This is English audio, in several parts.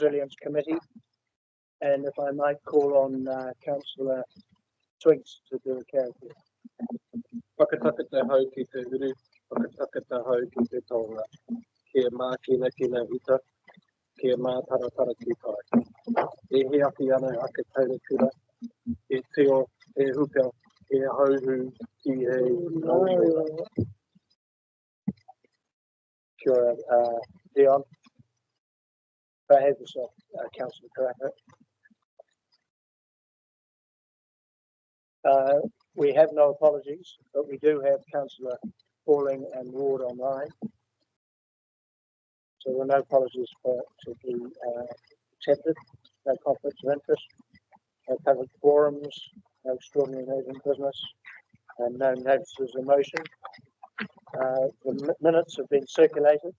Resilience Committee, and if I might call on Councillor Twigs to do a character. Whakatau hau ki te uru, whakatau hau ki te tonga. Kia mā kina kina ita, kia mā taratara ki tai. E he aki ana ake taura kura, e teo, e huka, e hauhu ki he nāua. Kia ora, Dion. Behave yourself, Councillor Karakia. We have no apologies, but we do have Councillor Pauling and Ward online. So there are no apologies to be accepted, no conflicts of interest, no public forums, no extraordinary urgent business, and no notices of motion. The minutes have been circulated.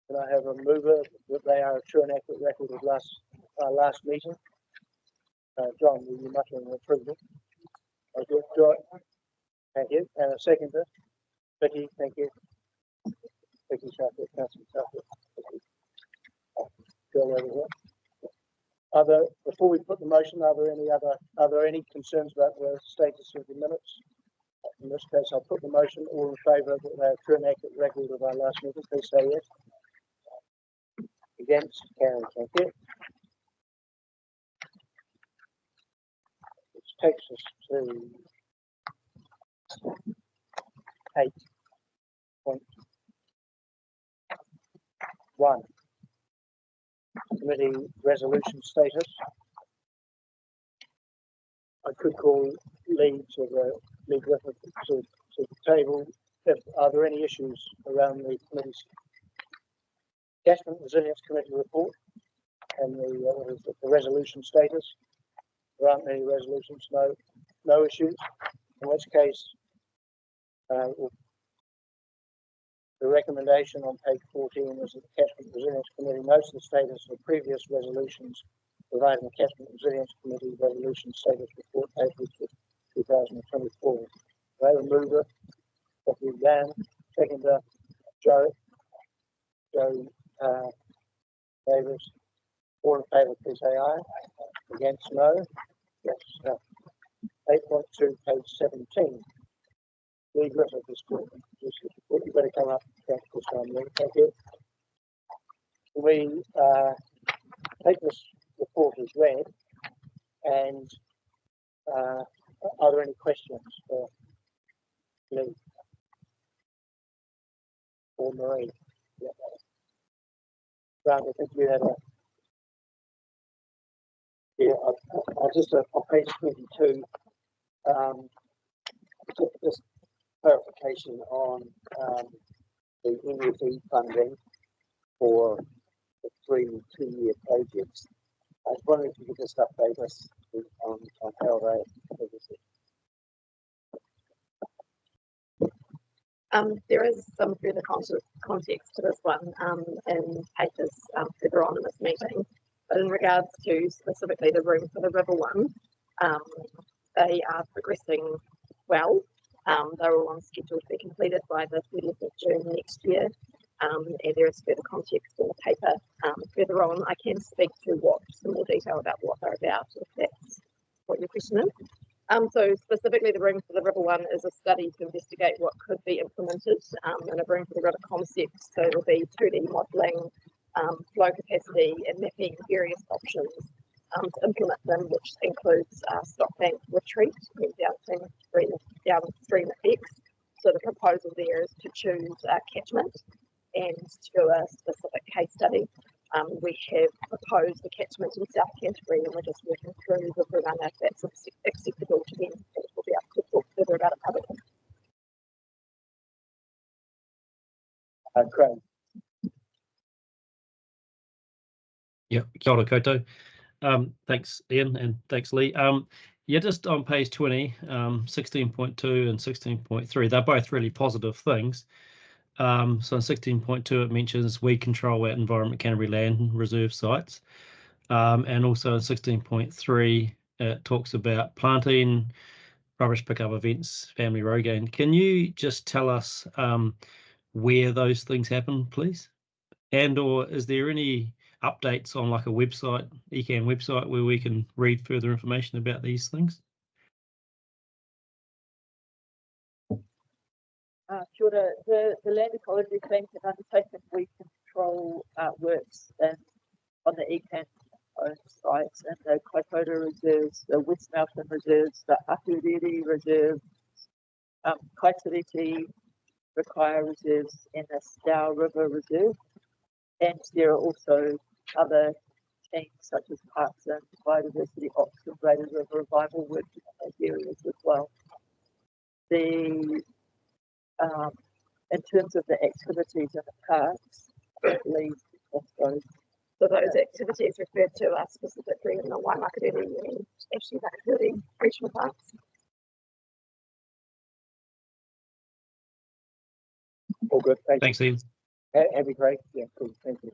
Can I have a mover that they are a true and accurate record of last meeting? John, will you mutter an approval? Thank you. Joy. Thank you. And a seconder. Vicky, thank you. Vicky Southwood, Councillor Southwood. Before we put the motion, are there any concerns about the status of the minutes? In this case, I'll put the motion. All in favour that they are true and accurate record of our last meeting, please say yes. Against? Carried. Thank you. Which takes us to 8.1. Committee resolution status. I could call Lee to the table. Are there any issues around the committee's Catchment Resilience Committee report and the resolution status? There aren't any resolutions, no issues. In which case, the recommendation on page 14 is that the Catchment Resilience Committee notes the status of previous resolutions providing the Catchment Resilience Committee resolution status report April 2024. I have a mover, Dr. Dan, seconder, Joe Davis. All in favour, please say aye. Against, no. Yes, no. 8.2, page 17. Lee Griffith is called. You better come up this time, Lee. Thank you. We take this report as read, and are there any questions for Lee or Marie? Yeah. Grant, I think you had a. Yeah, I just on page 22, just clarification on the NFE funding for the 3 2-year projects. I was wondering if you could just update us on how they there is some further context to this one in papers further on in this meeting. But in regards to specifically the room for the river one, they are progressing well. They're all on schedule to be completed by the 30th of June next year. And there is further context in the paper further on. I can speak to some more detail about what they're about, if that's what your question is. So specifically the room for the river one is a study to investigate what could be implemented in a room for the river concept. So it'll be 2D modelling, flow capacity and mapping various options to implement them, which includes stock bank retreat and downstream effects. So the proposal there is to choose catchment and to do a specific case study. We have proposed a catchment in South Canterbury and we're just working through with everyone if that's acceptable to them, and we'll be able to talk further about it publicly. Craig. Yeah, kia ora koutou. Thanks, Ian, and thanks, Lee. Yeah, just on page 20, 16.2 and 16.3, they're both really positive things. So in 16.2, it mentions we control our Environment Canterbury land reserve sites. And also in 16.3, it talks about planting, rubbish pickup events, family road gain. Can you just tell us where those things happen, please? And or is there any updates on like a website, ECAN website, where we can read further information about these things? Kia ora. The land ecology teams have undertaken weed control works on the ECAN sites and the Kaikoura reserves, the West Mountain reserves, the Ahuriri reserve, Kaitariti, Rakaia reserves, and the Stow River reserve. And there are also other teams such as Parks and Biodiversity Ops and Braided River Revival working in those areas as well. In terms of the activities in the parks, I believe also. So those activities referred to are specifically in the Waimakariri and actually Whakatau regional parks. All good, thank Thanks, Ian. you. That'd be great. Yeah, cool, thank you.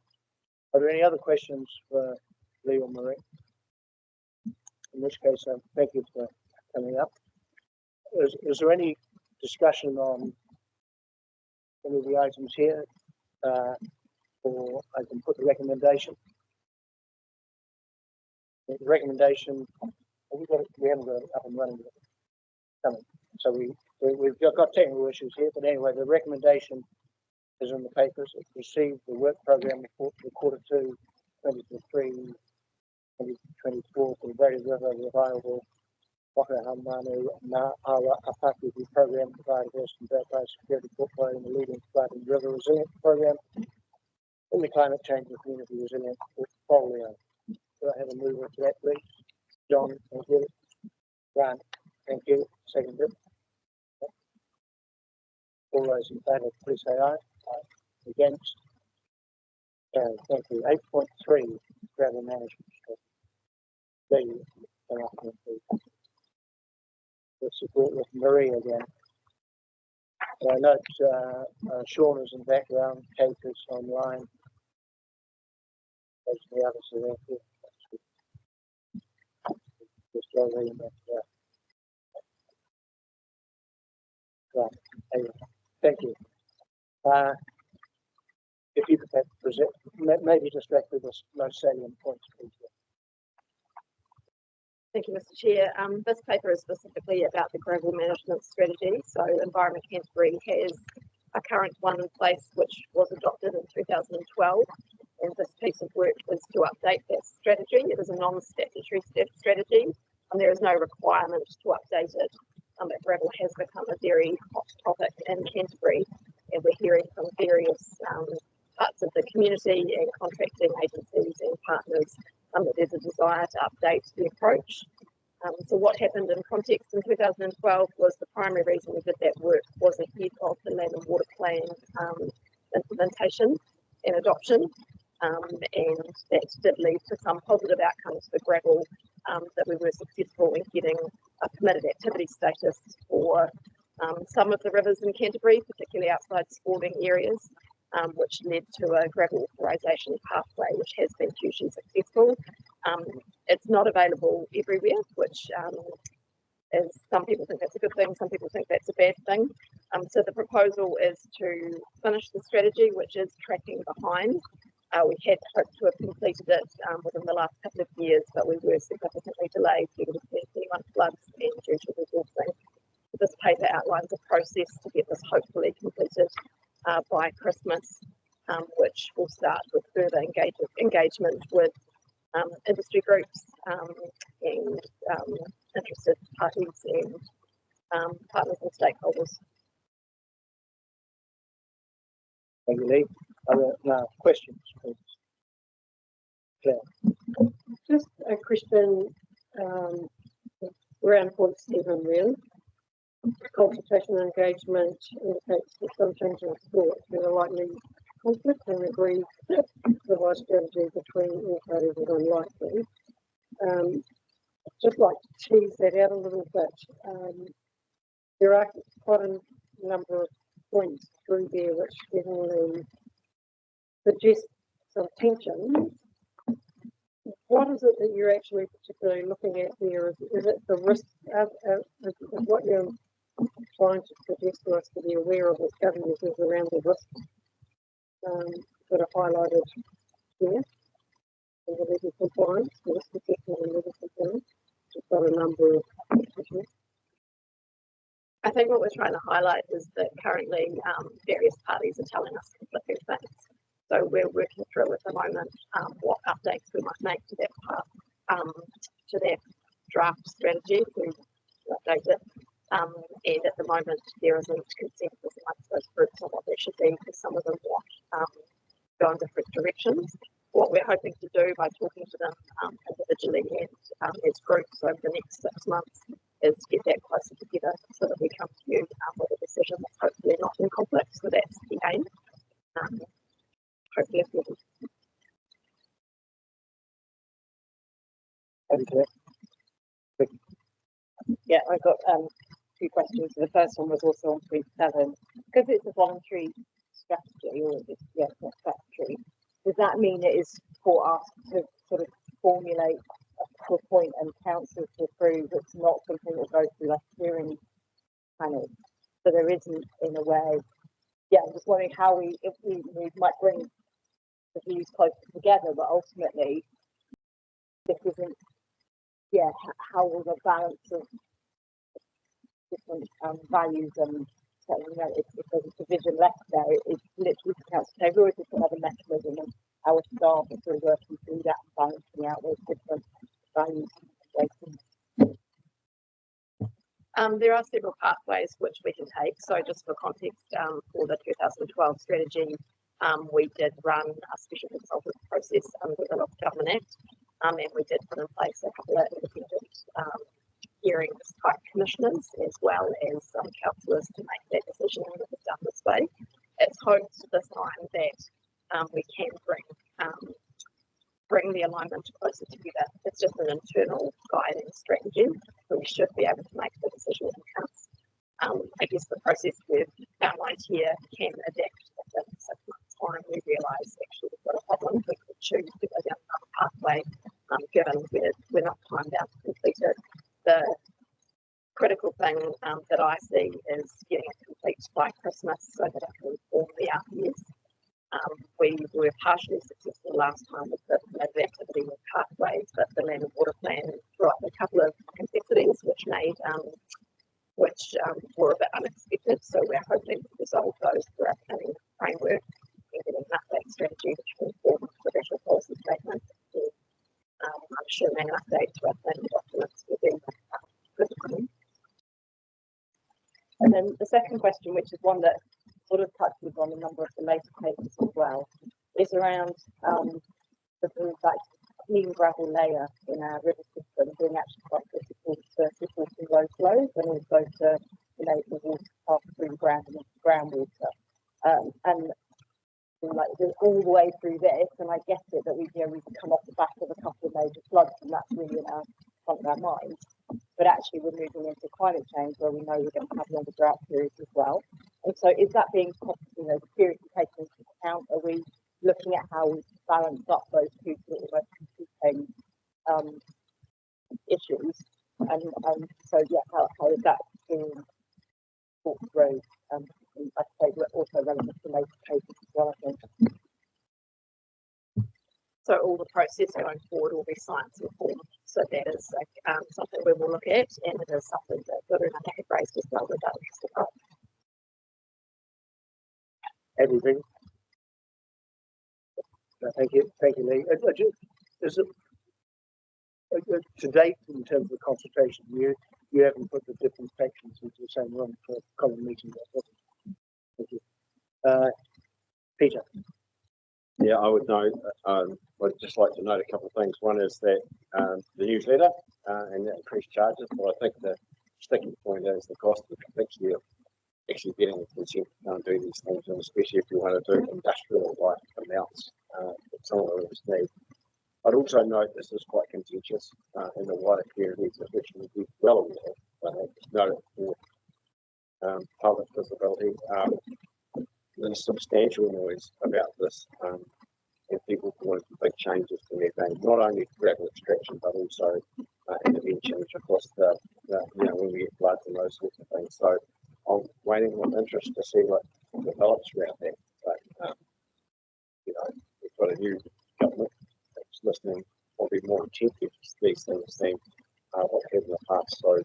Are there any other questions for Lee or Marie? In which case, thank you for coming up. Is there any discussion on any of the items here? Or I can put the recommendation. The recommendation, we haven't got it up and running yet. So we've got technical issues here, but anyway, the recommendation is in the papers. It's received the work program report for quarter 2, 2023, 2024 for the Braided River Revival Whakahaumanu Pākihi program for biodiversity and biosecurity portfolio and the leading flooding river resilience program in the climate change and community resilience portfolio. Do I have a mover to that, please? John, thank you. Grant, thank you. Seconded. All those in favour, please say aye. Aye. Against? Thank you. 8.3, gravel management. Please, let's support with Marie again. So I note Sean is in the background, Kate is online. The others are there too. Just go there and right. Anyway, thank you. If you could present, maybe just go through the most salient points, please. Thank you, Mr. Chair. This paper is specifically about the gravel management strategy. So Environment Canterbury has a current one in place which was adopted in 2012. And this piece of work is to update that strategy. It is a non-statutory strategy and there is no requirement to update it. But gravel has become a very hot topic in Canterbury and we're hearing from various parts of the community and contracting agencies and partners that there's a desire to update the approach. So what happened in context in 2012 was the primary reason we did that work was ahead of the Land and Water Plan implementation and adoption. And that did lead to some positive outcomes for gravel, that we were successful in getting a permitted activity status for some of the rivers in Canterbury, particularly outside sporting areas, which led to a gravel authorisation pathway, which has been hugely successful. It's not available everywhere, which is some people think that's a good thing, some people think that's a bad thing. So the proposal is to finish the strategy, which is tracking behind. We had hoped to have completed it within the last couple of years, but we were significantly delayed due to the 2021 floods and due to resourcing. This paper outlines a process to get this hopefully completed by Christmas, which will start with further engagement with industry groups and interested parties and partners and stakeholders. Thank you, Lee. Other questions, please? Claire. Just a question around 47 really. Consultation and engagement indicates that some changes in thought there are likely conflict and agree device strategy between all parties is unlikely. Just like to tease that out a little bit. There are quite a number of points through there which definitely suggest some tension. What is it that you're actually particularly looking at there? Is it the risk? Is what you're trying to suggest to us to be aware of as government is around the risk sort of highlighted here. In the legal compliance, risk assessment and legal compliance. Just got a number of issues. I think what we're trying to highlight is that currently various parties are telling us conflicting things. So we're working through at the moment what updates we might make to their draft strategy to update it. And at the moment there isn't consensus amongst those groups on what there should be, because some of them want go in different directions. What we're hoping to do by talking to them individually and as groups over the next 6 months is get that closer together so that we come to you with a decision that's hopefully not in conflict. So that's the aim. Hopefully, Yeah, I've got 2 questions. The first one was also on 3.7. Because it's a voluntary strategy, or it's not statutory, does that mean it is for us to sort of formulate to a point and council to approve? It's not something that goes through like hearing panel. So there isn't, in a way, I'm just wondering how if we might bring the views closer together, but ultimately this isn't, how will the balance of different values and if there's a division left there, it's literally the council table, or is it another mechanism and our staff are sort of working through that and balancing out those different values? there are several pathways which we can take. So just for context, for the 2012 strategy, we did run a special consultant process under the Local Government Act, and we did put in place a couple of independent hearings type commissioners, as well as some councillors to make that decision, and it was done this way. It's hoped this time that we can bring the alignment closer together. It's just an internal guiding strategy, so we should be able to make the decision in-house. I guess the process we've outlined here can adapt within 6 months' time. We realise actually we've got a problem. We could choose to go down another pathway, given we're not time bound to complete it. The critical thing that I see is getting it complete by Christmas so that it can inform the RPS. We were partially successful last time with the activity with pathways, but the land and water plan brought up a couple of complexities which were a bit unexpected. So we're hoping to resolve those through our planning framework and getting an update strategy which can inform the professional policy statement. I'm sure an update to our planning documents will be good. And then the second question, which is one that sort of touches on a number of the later papers as well, is around the clean gravel layer in our river system being actually quite critical to supporting low flows and also to enable water to pass through the ground and into groundwater. And like all the way through this, and I get it that we can come off the back of a couple of major floods, and that's really in our front of our minds. But actually, we're moving into climate change where we know we're going to have longer drought periods as well. And so, is that being, seriously taken into account? Are we looking at how we balance up those two sort of competing issues? And so, how is that being thought through? Like I say, we're also relevant to later cases as well, I think. So all the process going forward will be science informed. So that is something we will look at, and it is something that Guru had raised as well with others. Everything. Thank you, Lee. To date, in terms of the consultation, you haven't put the different sections into the same room for common meeting. Thank you, Peter. Yeah, I would know. I'd just like to note a couple of things. One is that the newsletter and the increased charges, but I think the sticking point is the cost of the complexity of actually getting the consent to do these things, and especially if you want to do industrial-like amounts that some of us need. I'd also note this is quite contentious in the wider communities, of which we'll be well aware, but I just note it for public visibility. There's substantial noise about this, and people want big changes to their thing, not only gravel extraction, but also interventions across the when we get floods and those sorts of things. So I'm waiting with interest to see what develops around that. But got a new government that's listening, probably more attentive to these things than what we had in the past. So,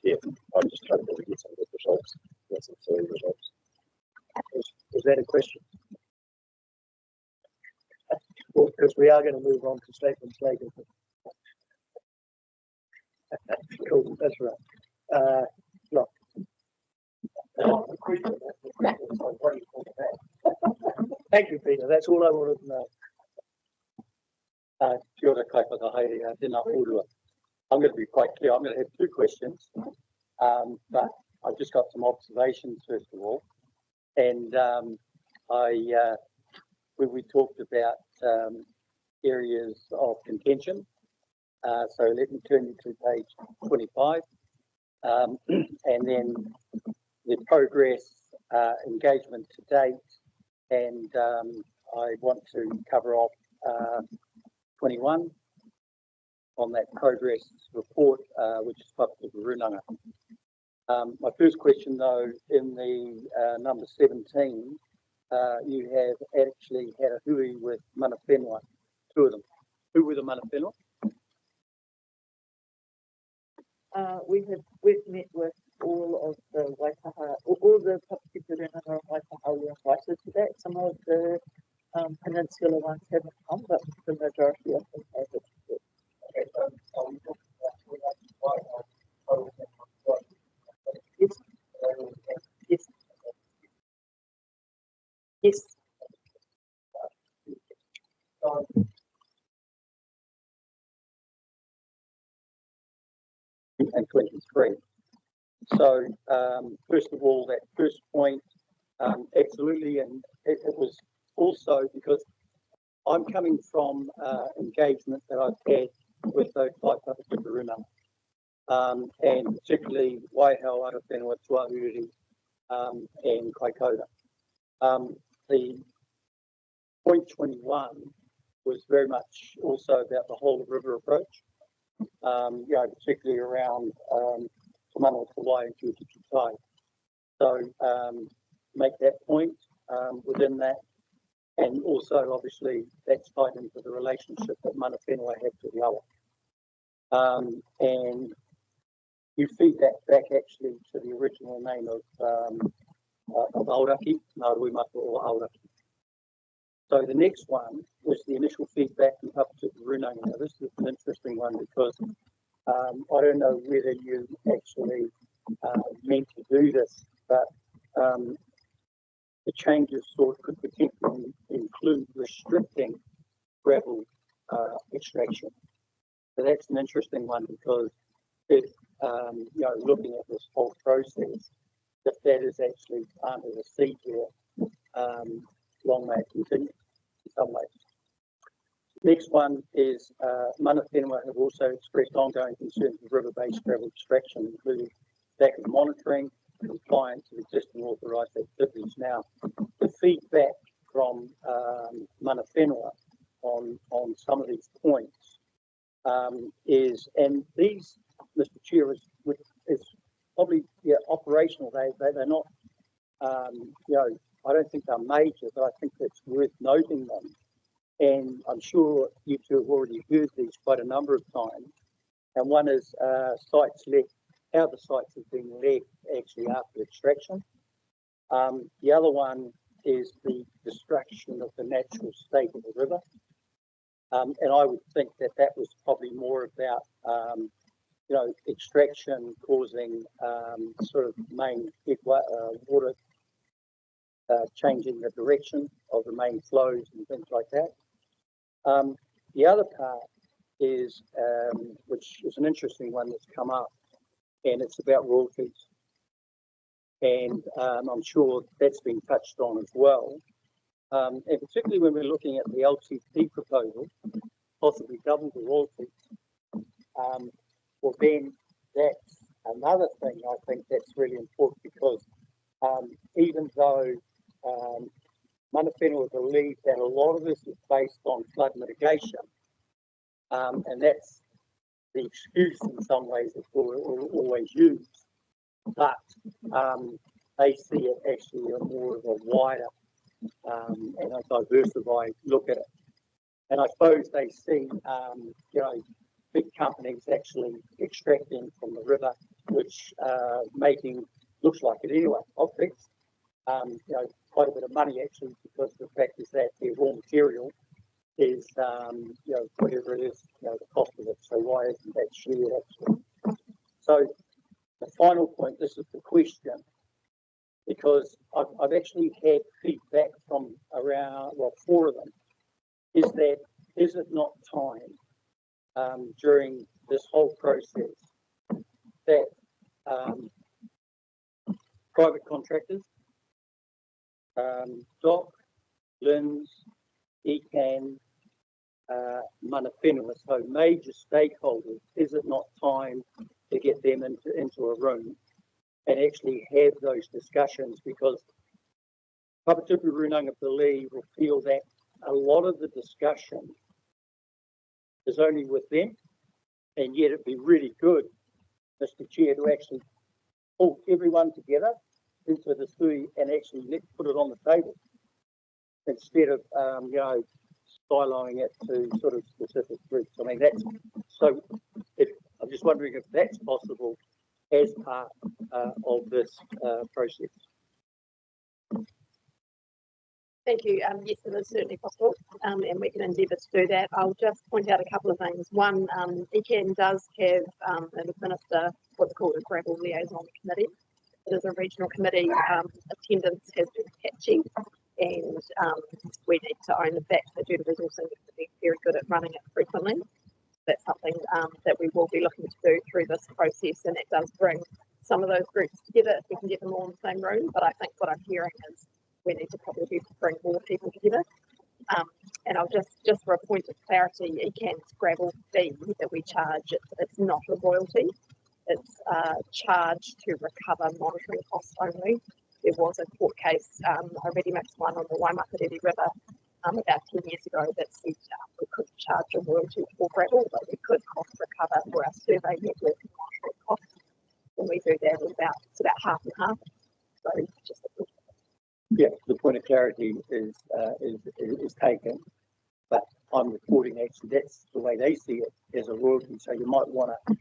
yeah, I just hope that we get some good results, get some silly results. Was that a question? Well, because we are going to move on to statements later. Cool, that's right. Look. Thank you, Peter. That's all I wanted to know. Kia ora kaiwhaka haere, tēnā urua. I'm going to be quite clear. I'm going to have two questions, but I've just got some observations first of all. And when we talked about areas of contention, so let me turn you to page 25, and then the progress, engagement to date, and I want to cover off 21 on that progress report, which is Whakatau Runanga. My first question though, in the number 17, you have actually had a hui with mana whenua, two of them. Who were the mana whenua? We've met with all of the Waikaha, all the Pākihi Runanga and Waikaha were invited to that. Some of the peninsula ones haven't come, but the majority of them have. Yes. Yes. Yes. And 23. So first of all, that first point, absolutely, and it was also because I'm coming from engagement that I've had with those five Pākihi Runanga, and particularly Waihao, Araphenua, Tuahuriri, and Kaikoura. The point 21 was very much also about the whole of river approach, particularly around Tamana, Tawai, and Tuatai. So make that point within that, and also obviously that's tied into the relationship that mana whenua have to the awa. And you feed that back actually to the original name of Aoraki, Ngārui Maka or Aoraki. So the next one was the initial feedback from Whakatau Runanga. Now this is an interesting one because I don't know whether you actually meant to do this, but the changes sort of could potentially include restricting gravel extraction. So that's an interesting one because if looking at this whole process, if that is actually part of the seed here, long may it continue in some ways. Next one is mana whenua have also expressed ongoing concerns with river-based gravel extraction, including lack of monitoring, compliance with existing authorised activities. Now, the feedback from mana whenua on some of these points is, and these, Mr. Chair, is probably operational. They're not, I don't think they're major, but I think it's worth noting them. And I'm sure you two have already heard these quite a number of times. And one is sites left, how the sites have been left actually after extraction. The other one is the destruction of the natural state of the river. And I would think that that was probably more about, extraction causing sort of main water, changing the direction of the main flows and things like that. The other part is, which is an interesting one that's come up, and it's about royalties. And I'm sure that's been touched on as well. And particularly when we're looking at the LTP proposal, possibly double the royalties, well then that's another thing I think that's really important because even though mana whenua believe that a lot of this is based on flood mitigation, and that's the excuse in some ways that we'll always use, but they see it actually a more of a wider and a diversified look at it. And I suppose they see, big companies actually extracting from the river, which making, looks like it anyway, optics, quite a bit of money actually, because the fact is that their raw material is, whatever it is, the cost of it. So why isn't that shared actually? So the final point, this is the question, because I've actually had feedback from around, well, 4 of them, is it not time during this whole process that private contractors, DOC, LINZ, ECAN, mana whenua, so major stakeholders, is it not time to get them into a room and actually have those discussions? Because Papatupu Runanga believe or feel that a lot of the discussion is only with them, and yet it'd be really good, Mr. Chair, to actually pull everyone together into the sui and actually put it on the table instead of siloing it to sort of specific groups. I mean, that's so. I'm just wondering if that's possible as part of this process. Thank you. Yes, it is certainly possible, and we can endeavour to do that. I'll just point out a couple of things. One, ECAN does have an administer what's called a gravel liaison committee. It is a regional committee. Attendance has been patchy, and we need to own the fact that due to resourcing, we're very good at running it frequently. That's something that we will be looking to do through this process, and it does bring some of those groups together if we can get them all in the same room. But I think what I'm hearing is we need to probably bring more people together. And I'll just for a point of clarity, ECAN's gravel fee that we charge, it's not a royalty. It's charged to recover monitoring costs only. There was a court case, a ready mix one on the Waimakariri River about 10 years ago that said we could charge a royalty for gravel, but we could cost recover for our survey network and monitoring costs. When we do that, it's about half and half. So just yeah, the point of clarity is taken, but I'm reporting actually that's the way they see it as a royalty. So you might want to,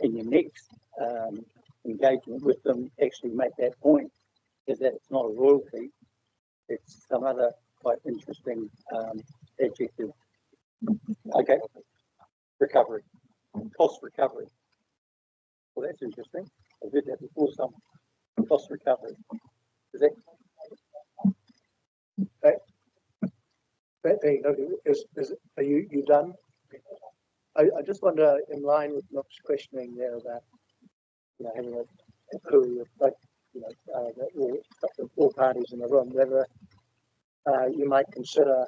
in your next engagement with them, actually make that point, is that it's not a royalty, it's some other quite interesting adjective. Okay, recovery, cost recovery. Well, that's interesting. I've heard that before. Some cost recovery. Is that? Are you done? I just wonder, in line with Nook's questioning there about having a crew of like all parties in the room, whether you might consider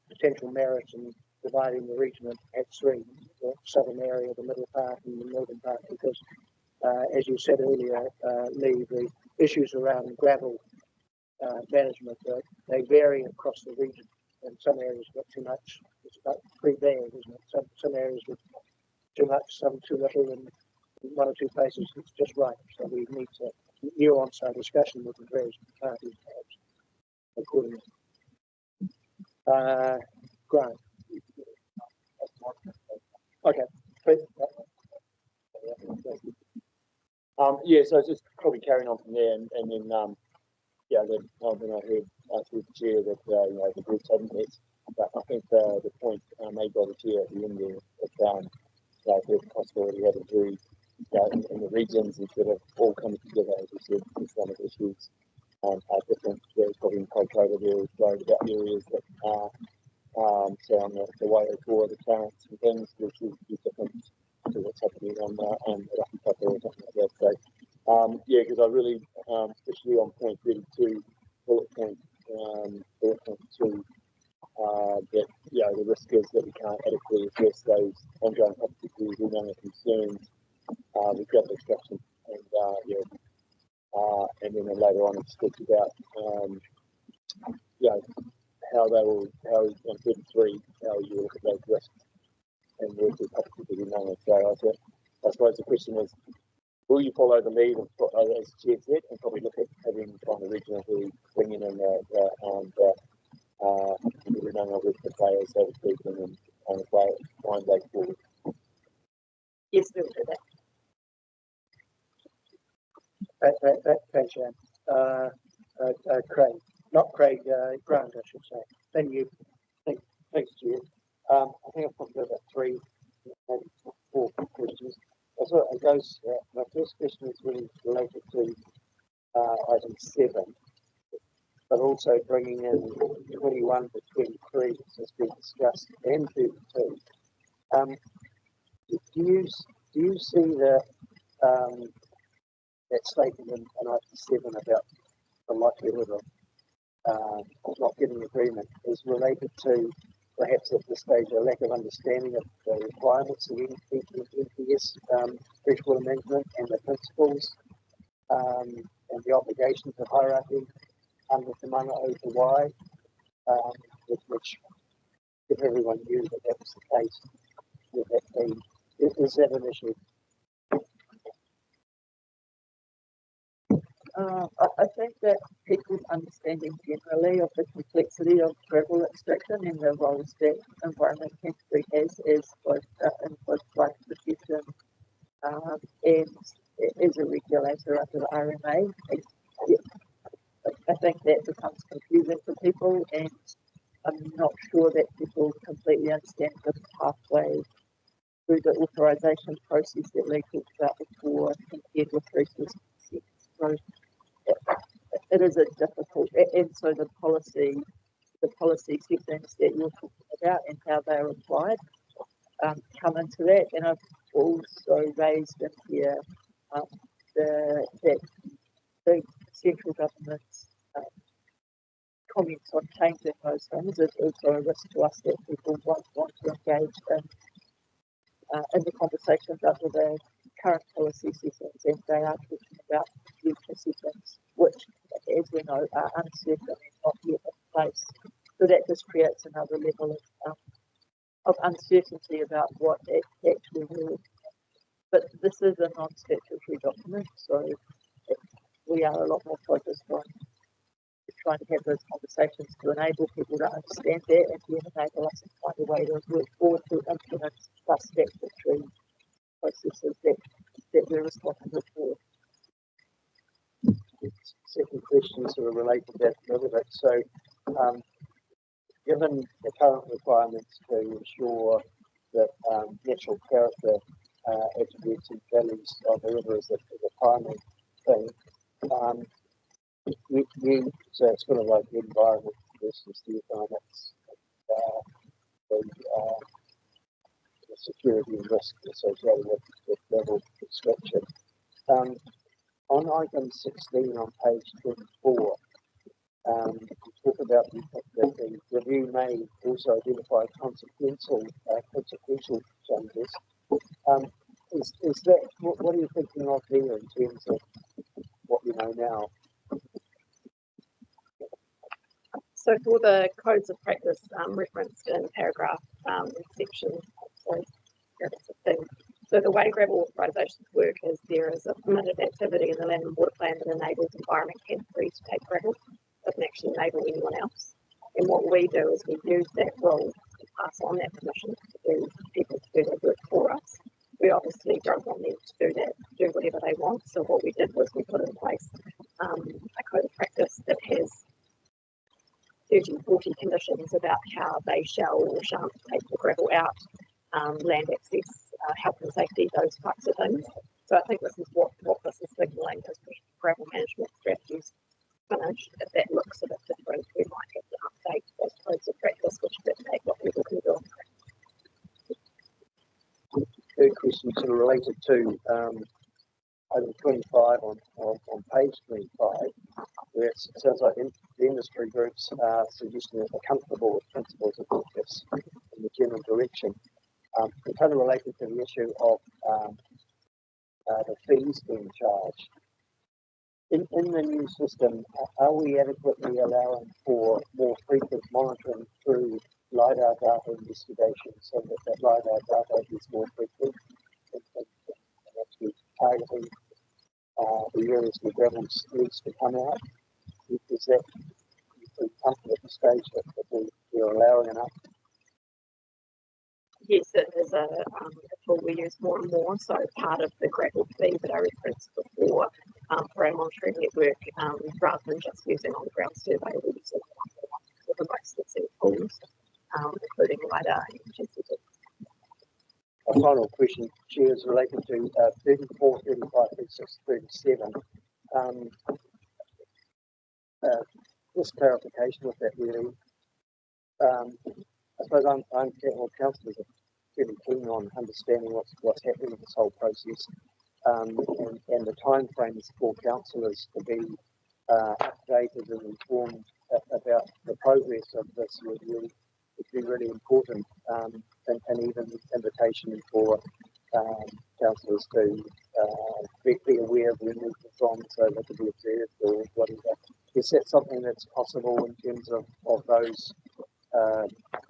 potential merits in dividing the region at 3, the southern area, the middle part, and the northern part, because as you said earlier, Lee, the issues around gravel management, they vary across the region. And some areas got too much. It's about 3 bags, isn't it? Some areas with too much, some too little, and in 1 or 2 places it's just right. So we need to nuance our discussion with the various parties, perhaps, accordingly. Grant. Okay. Yeah, so just probably carrying on from there, and then then I heard through the chair that the groups hadn't met, but I think the point made by the chair at the end there that there's a possibility of having three in the regions instead of all coming together, as you said, Islamic issues are different. There's probably in Kolkata there is worried about areas that are down the way or the currents and things, which is different to what's happening on Whakakapi or something like that. So because I really, especially on point 32, bullet point 2, that the risk is that we can't adequately address those ongoing obstacles and other concerns with gravel extraction, and then later on it talks about how on 33 how you look at those risks and work with obstacles in manner. So I suppose the question is, will you follow the lead of, as Chair said, and probably look at having from the regional who bringing in everyone of the players, so to speak, and find way forward. Yes, we'll do that. Thanks, Jan. Craig, not Craig, Grant, I should say. Then you. Thanks, Chair. I think I've probably got about 3, maybe 4 questions. So it goes. My first question is really related to item 7, but also bringing in 21 to 23, which has been discussed, and 32. Do you see that statement in item 7 about the likelihood of not getting agreement is related to perhaps at this stage a lack of understanding of the requirements of NPS freshwater management and the principles and the obligations of hierarchy under Te Mana O Te Wai, which if everyone knew that was the case, would that be, is that an issue? I think that people's understanding generally of the complexity of gravel extraction and the roles that environment chemistry has as both in both flood protection and as a regulator under the RMA. I think that becomes confusing for people, and I'm not sure that people completely understand the pathway through the authorisation process that Lee talked about before compared with resource consent. So it is a difficult, and so the policy settings that you're talking about and how they're applied come into that. And I've also raised in here that the central government's comments on changing those things is also a risk to us that people won't want to engage in the conversations under the current policy settings, and they are talking about future settings, which, as we know, are uncertain and not yet in place. So that just creates another level of uncertainty about what actually will. But this is a non-statutory document, so we are a lot more focused on trying to have those conversations to enable people to understand that and then enable us to find a way to work forward to implement statutory processes that we're responsible for. Second question sort of related to that a little bit. So, given the current requirements to ensure that natural character attributes and values of the river is a primary thing, so it's sort of like the environment versus the economics, the security and risk associated with level extraction. On item 16 on page 24, you talk about that the review may also identify consequential changes. Is that what are you thinking of here in terms of what we know now? So for the codes of practice referenced in paragraph section, so the way gravel authorisations work is there is a permitted activity in the land and water plan that enables environment chemistry to take gravel. It doesn't actually enable anyone else. And what we do is we use that role to pass on that permission to people to do their work for us. We obviously don't want them to do that, do whatever they want. So what we did was we put in place a code of practice that has 30, 40 conditions about how they shall or shan't take the gravel out, land access, health and safety, those types of things. So I think this is what this is signalling as gravel management strategies finish. If that looks a bit different, we might have to update those codes of practice which dictate what people can do. Third question sort of related to item 25 on page 25, where it sounds like the industry groups are suggesting that they're comfortable with principles of practice in the general direction. Kind of related to the issue of the fees being charged. In the new system, are we adequately allowing for more frequent monitoring through LiDAR data investigation so that LiDAR data is more frequent and actually targeting the areas where gravel needs to come out. Is that comfortable at the stage that we're allowing enough? Yes, it is a tool we use more and more. So part of the gravel fee that I referenced before for our monitoring network, rather than just using on-the-ground survey, we use it for the most expensive tools, including LiDAR and GCD. A final question, Chair, is related to 34, 35, 36, 37. Just clarification with that really. I suppose councillors are fairly keen on understanding what's happening with this whole process, and the timeframes for councillors to be updated and informed about the progress of this would be really important, and even invitation for councillors to be aware of when this is on, so they can be observed or whatever. Is that something that's possible in terms of those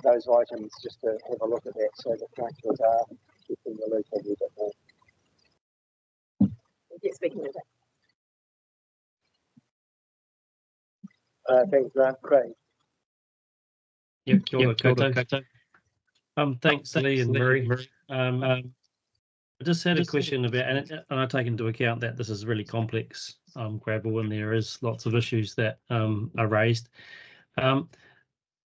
items, just to have a look at that so that councillors are keeping the loop a little bit more? Yes, we can do that. Thanks, Grant. Craig. Yeah, kia ora koutou. Thanks, Lee and Murray. I just had a question about, and I take into account that this is really complex gravel, and there is lots of issues that are raised.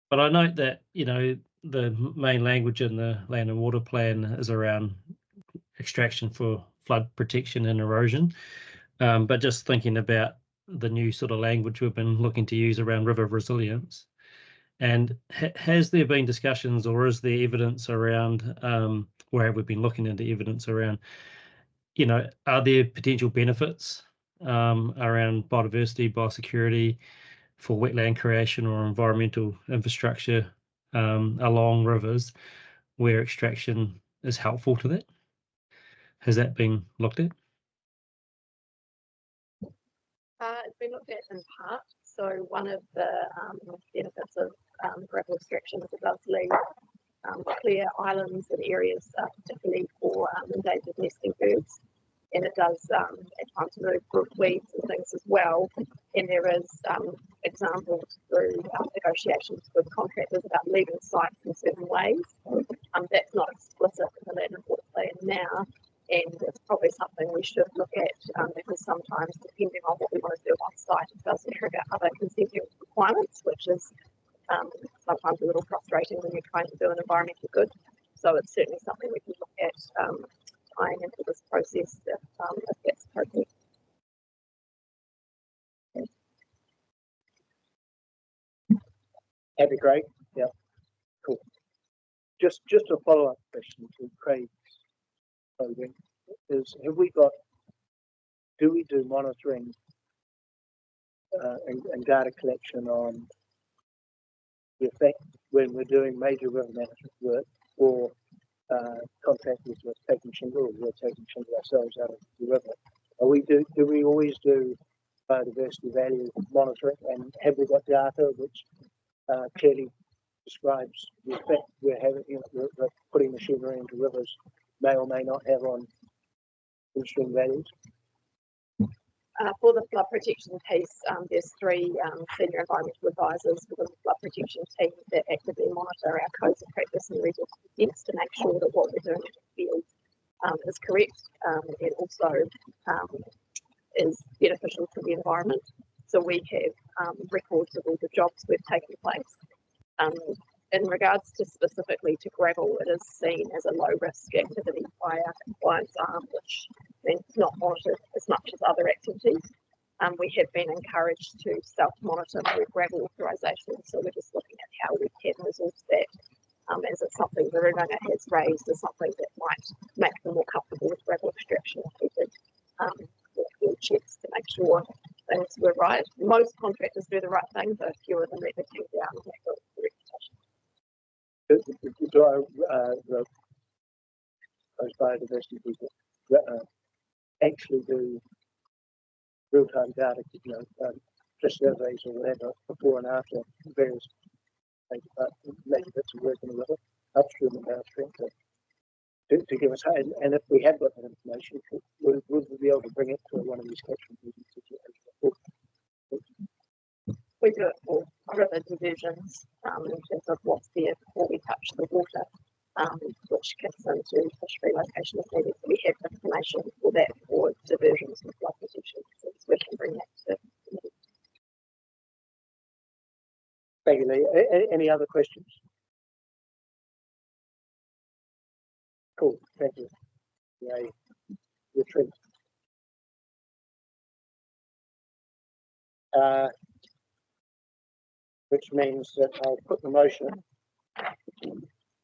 But I note that, the main language in the Land and Water Plan is around extraction for flood protection and erosion. But just thinking about the new sort of language we've been looking to use around river resilience, and has there been discussions, or is there evidence around, where have we been looking into evidence around, are there potential benefits around biodiversity, biosecurity, for wetland creation or environmental infrastructure along rivers where extraction is helpful to that? Has that been looked at? It's been looked at in part. So one of the benefits of gravel extraction is it does leave clear islands and areas, particularly for endangered nesting birds. And it does at times remove weeds and things as well. And there is examples through negotiations with contractors about leaving sites in certain ways. That's not explicit in the Land and Water Plan now, and it's probably something we should look at because sometimes, depending on what we want to do on site, it does trigger other consenting requirements, which is sometimes a little frustrating when you're trying to do an environmental good. So it's certainly something we can look at tying into this process if that's appropriate. That'd be great. Yeah, cool. Just a follow-up question to Craig's program is: do we do monitoring and data collection on the effect when we're doing major river management work, or contractors who are taking shingle, or we're taking shingle ourselves out of the river? Do we always do biodiversity value monitoring, and have we got data which clearly describes the effect we're having, that putting machinery into rivers may or may not have on downstream values? For the flood protection piece, there's three senior environmental advisors within the flood protection team that actively monitor our codes of practice and resource defence to make sure that what we're doing in the field is correct and also is beneficial to the environment. So we have records of all the jobs we've taken place. In regards to specifically to gravel, it is seen as a low-risk activity by our compliance arm, which means it's not monitored as much as other activities. We have been encouraged to self-monitor more gravel authorisation, so we're just looking at how we can resource that, as it's something the Runanga has raised as something that might make them more comfortable with gravel extraction if we did field checks to make sure things were right. Most contractors do the right thing, but a few of them let their team down and have the reputation. Those biodiversity people actually do real-time data, just surveys or whatever, before and after various major bits of work in the river, upstream and downstream, to to give us, and if we have got that information, would we be able to bring it to one of these catchment meetings? We do it for river divisions in terms of what's there before we touch the water, which kicks into fish relocation if needed. So we have information for that for diversions and flood protection. So we can bring that to the meeting. Thank you, Lee. Any other questions? Cool, thank you. Yeah, you're true. Which means that I'll put the motion that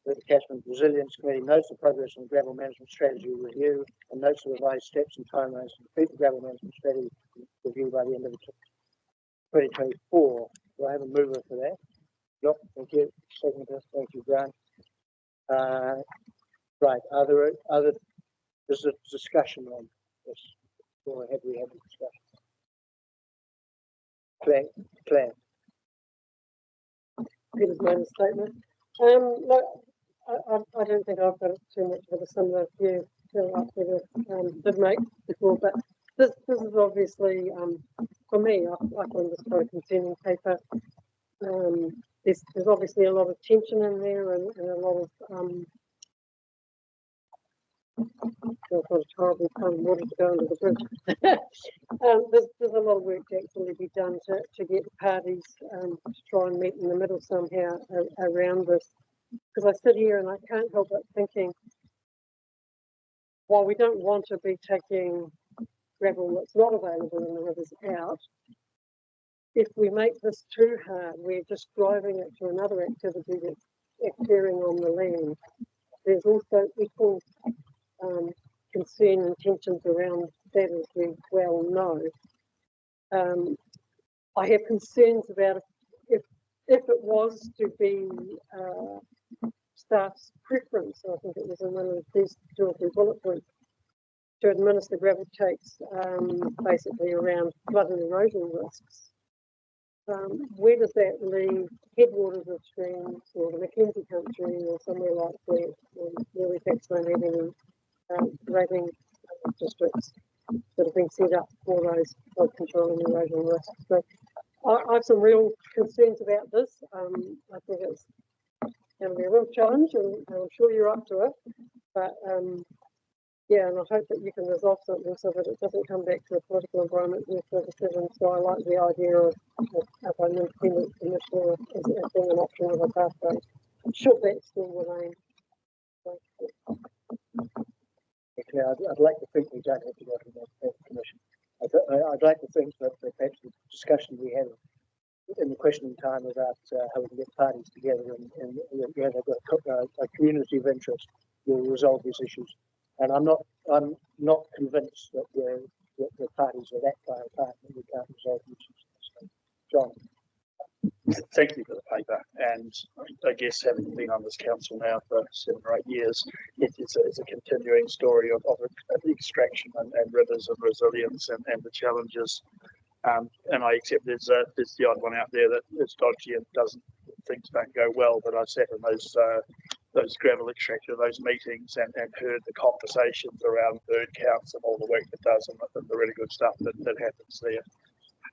the Catchment Resilience Committee notes the progress on gravel management strategy review and notes the revised steps and timelines to complete the gravel management strategy review by the end of 2024. Do I have a mover for that? Yep, thank you. Seconder, thank you, Grant. Right, are there other, there's a discussion on this, or have we had a discussion? Claire. Peter's made a statement. Look, I don't think I've got too much of a similar view to what Peter did make before, but this is obviously, for me, I find this quite a concerning paper. There's obviously a lot of tension in there and a lot of I've got a terrible water to go under the bridge. There's a lot of work to actually be done to get the parties to try and meet in the middle somehow around this. Because I sit here and I can't help but thinking, while we don't want to be taking gravel that's not available in the rivers out, if we make this too hard, we're just driving it to another activity that's occurring on the land. There's also equal concern and tensions around that, as we well know. I have concerns about if it was to be staff's preference, I think it was in one of these 2 or 3 bullet points, to administer gravel takes basically around flood and erosion risks. Where does that leave headwaters of streams or the Mackenzie country or somewhere like that, where we perhaps don't have any rating districts that have been set up for those flood control and erosion risks? So I have some real concerns about this. I think it's going to be a real challenge, and I'm sure you're up to it. But yeah, and I hope that you can resolve something so that it doesn't come back to a political environment with the decision. So I like the idea of an independent commissioner as being an option of a pathway. Should that still remain? Okay, I'd like to think we don't have to go to that commission. I'd like to think that perhaps the discussion we had in the questioning time about how we can get parties together and they've got a community of interest will resolve these issues. And I'm not convinced that the parties are that far apart that we can't resolve the issues. So, John. Thank you for the paper, and I guess having been on this council now for 7 or 8 years, it's a continuing story of extraction and rivers of resilience and the challenges. And I accept there's the odd one out there that is dodgy and things don't go well. But I sat in those gravel extraction, those meetings, and heard the conversations around bird counts and all the work that does and the really good stuff that happens there.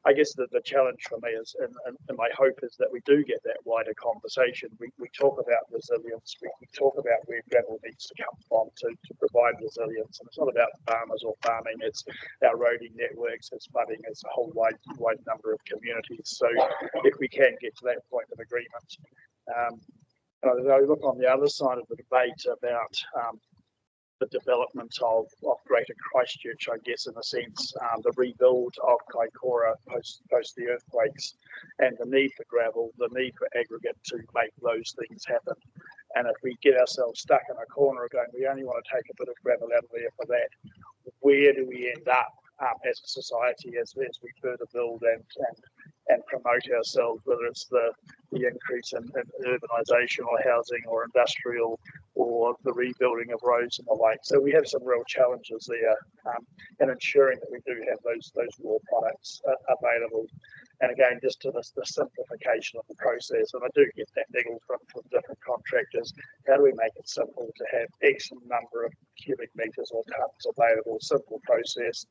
I guess the challenge for me is, and my hope is that we do get that wider conversation. We talk about resilience, we talk about where gravel needs to come from to provide resilience. And it's not about farmers or farming, it's our roading networks, it's flooding, it's a whole wide number of communities. So if we can get to that point of agreement. I look on the other side of the debate about the development of Greater Christchurch, I guess, in a sense, the rebuild of Kaikoura post the earthquakes, and the need for gravel, the need for aggregate to make those things happen. And if we get ourselves stuck in a corner of going, we only want to take a bit of gravel out of there for that, where do we end up as a society as we further build and promote ourselves, whether it's the increase in urbanisation or housing or industrial or the rebuilding of roads and the like. So we have some real challenges there in ensuring that we do have those raw products available. And again, just to the simplification of the process, and I do get that niggle from different contractors. How do we make it simple to have X number of cubic meters or tons available? Simple process,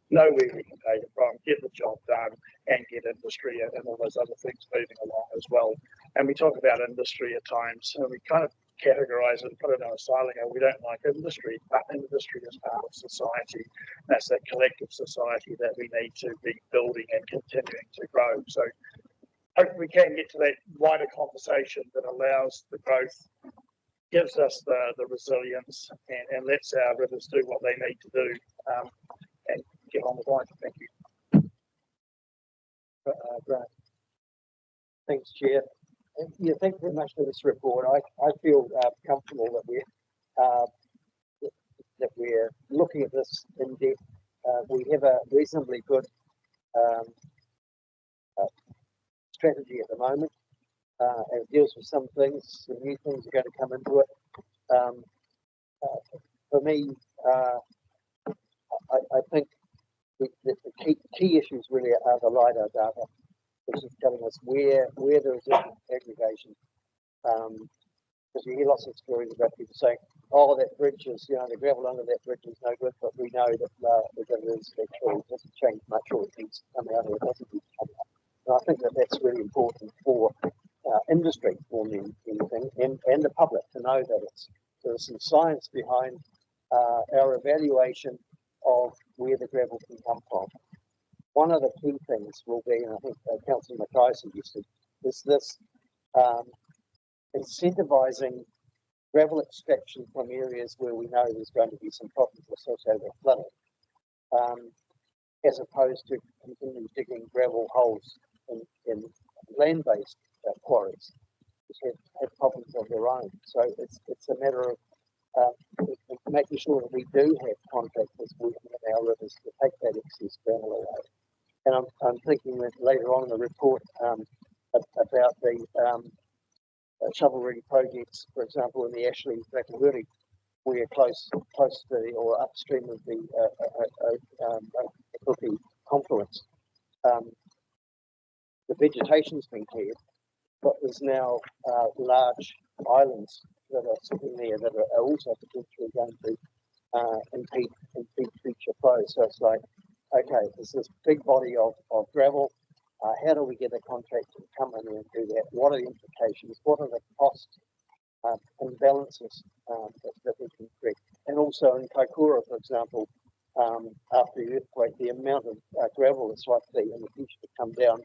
know where we can take it from, get the job done, and get industry and all those other things moving along as well. And we talk about industry at times, and we kind of categorize it and put it on a silo. We don't like industry, but industry is part of society. That's that collective society that we need to be building and continuing to grow. So hopefully we can get to that wider conversation that allows the growth, gives us the resilience, and lets our rivers do what they need to do, and get on with life. Thank you. Grant. Thanks, Chair. Yeah, thank you very much for this report. I feel comfortable that we're looking at this in depth. We have a reasonably good strategy at the moment. It deals with some things, some new things are going to come into it. For me, I think the key issues really are the LiDAR data, which is telling us where there is aggregation. Because you hear lots of stories about people saying, "Oh, that bridge is, the gravel under that bridge is no good," but we know that the river is actually doesn't change much, or it needs to come out, or it doesn't need to come out. And I think that that's really important for industry more than anything, and the public to know that there's some science behind our evaluation of where the gravel can come from. One of the key things will be, and I think Councillor Mackay suggested, is this incentivising gravel extraction from areas where we know there's going to be some problems associated with flooding, as opposed to continuing digging gravel holes in land-based quarries, which have problems of their own. So it's a matter of making sure that we do have contractors working in our rivers to take that excess gravel away. And I'm thinking that later on in the report about the shovel-ready projects, for example, in the Ashley Whakatau, where close to the, or upstream of the Whakakapi confluence. The vegetation's been cleared, but there's now large islands that are sitting there that are also potentially going to impede future flow. So it's like, okay, there's this big body of gravel. How do we get a contractor to come in and do that? What are the implications? What are the cost imbalances that we can create? And also in Kaikoura, for example, after the earthquake, the amount of gravel that's likely in the future to come down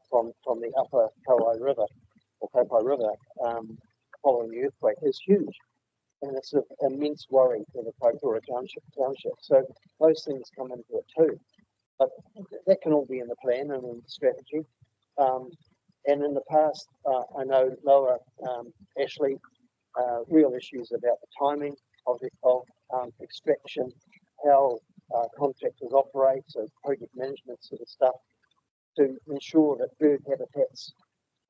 from the upper Kauai River or Kaupai River following the earthquake is huge. And it's an immense worry for the Kaikoura township. So those things come into it too. But that can all be in the plan and in the strategy. And in the past, I know Lower Ashley, real issues about the timing of extraction, how contractors operate, so project management sort of stuff, to ensure that bird habitats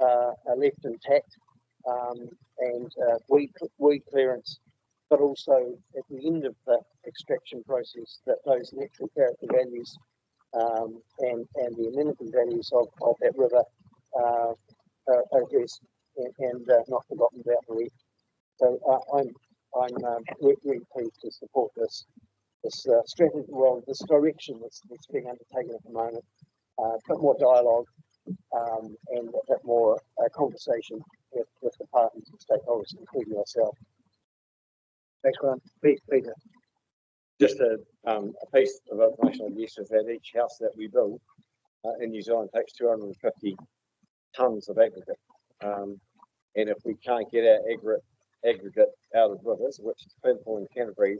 are left intact, and weed clearance, but also at the end of the extraction process, that those natural character values and the amenity values of that river are addressed and not forgotten about the reef. So I'm really pleased to support this strategy, this direction that's being undertaken at the moment. A bit more dialogue and a bit more conversation with the partners and stakeholders, including ourselves. Thanks, Grant. Peter. Just a piece of information, I guess, is that each house that we build in New Zealand takes 250 tonnes of aggregate. And if we can't get our aggregate out of rivers, which is plentiful in Canterbury,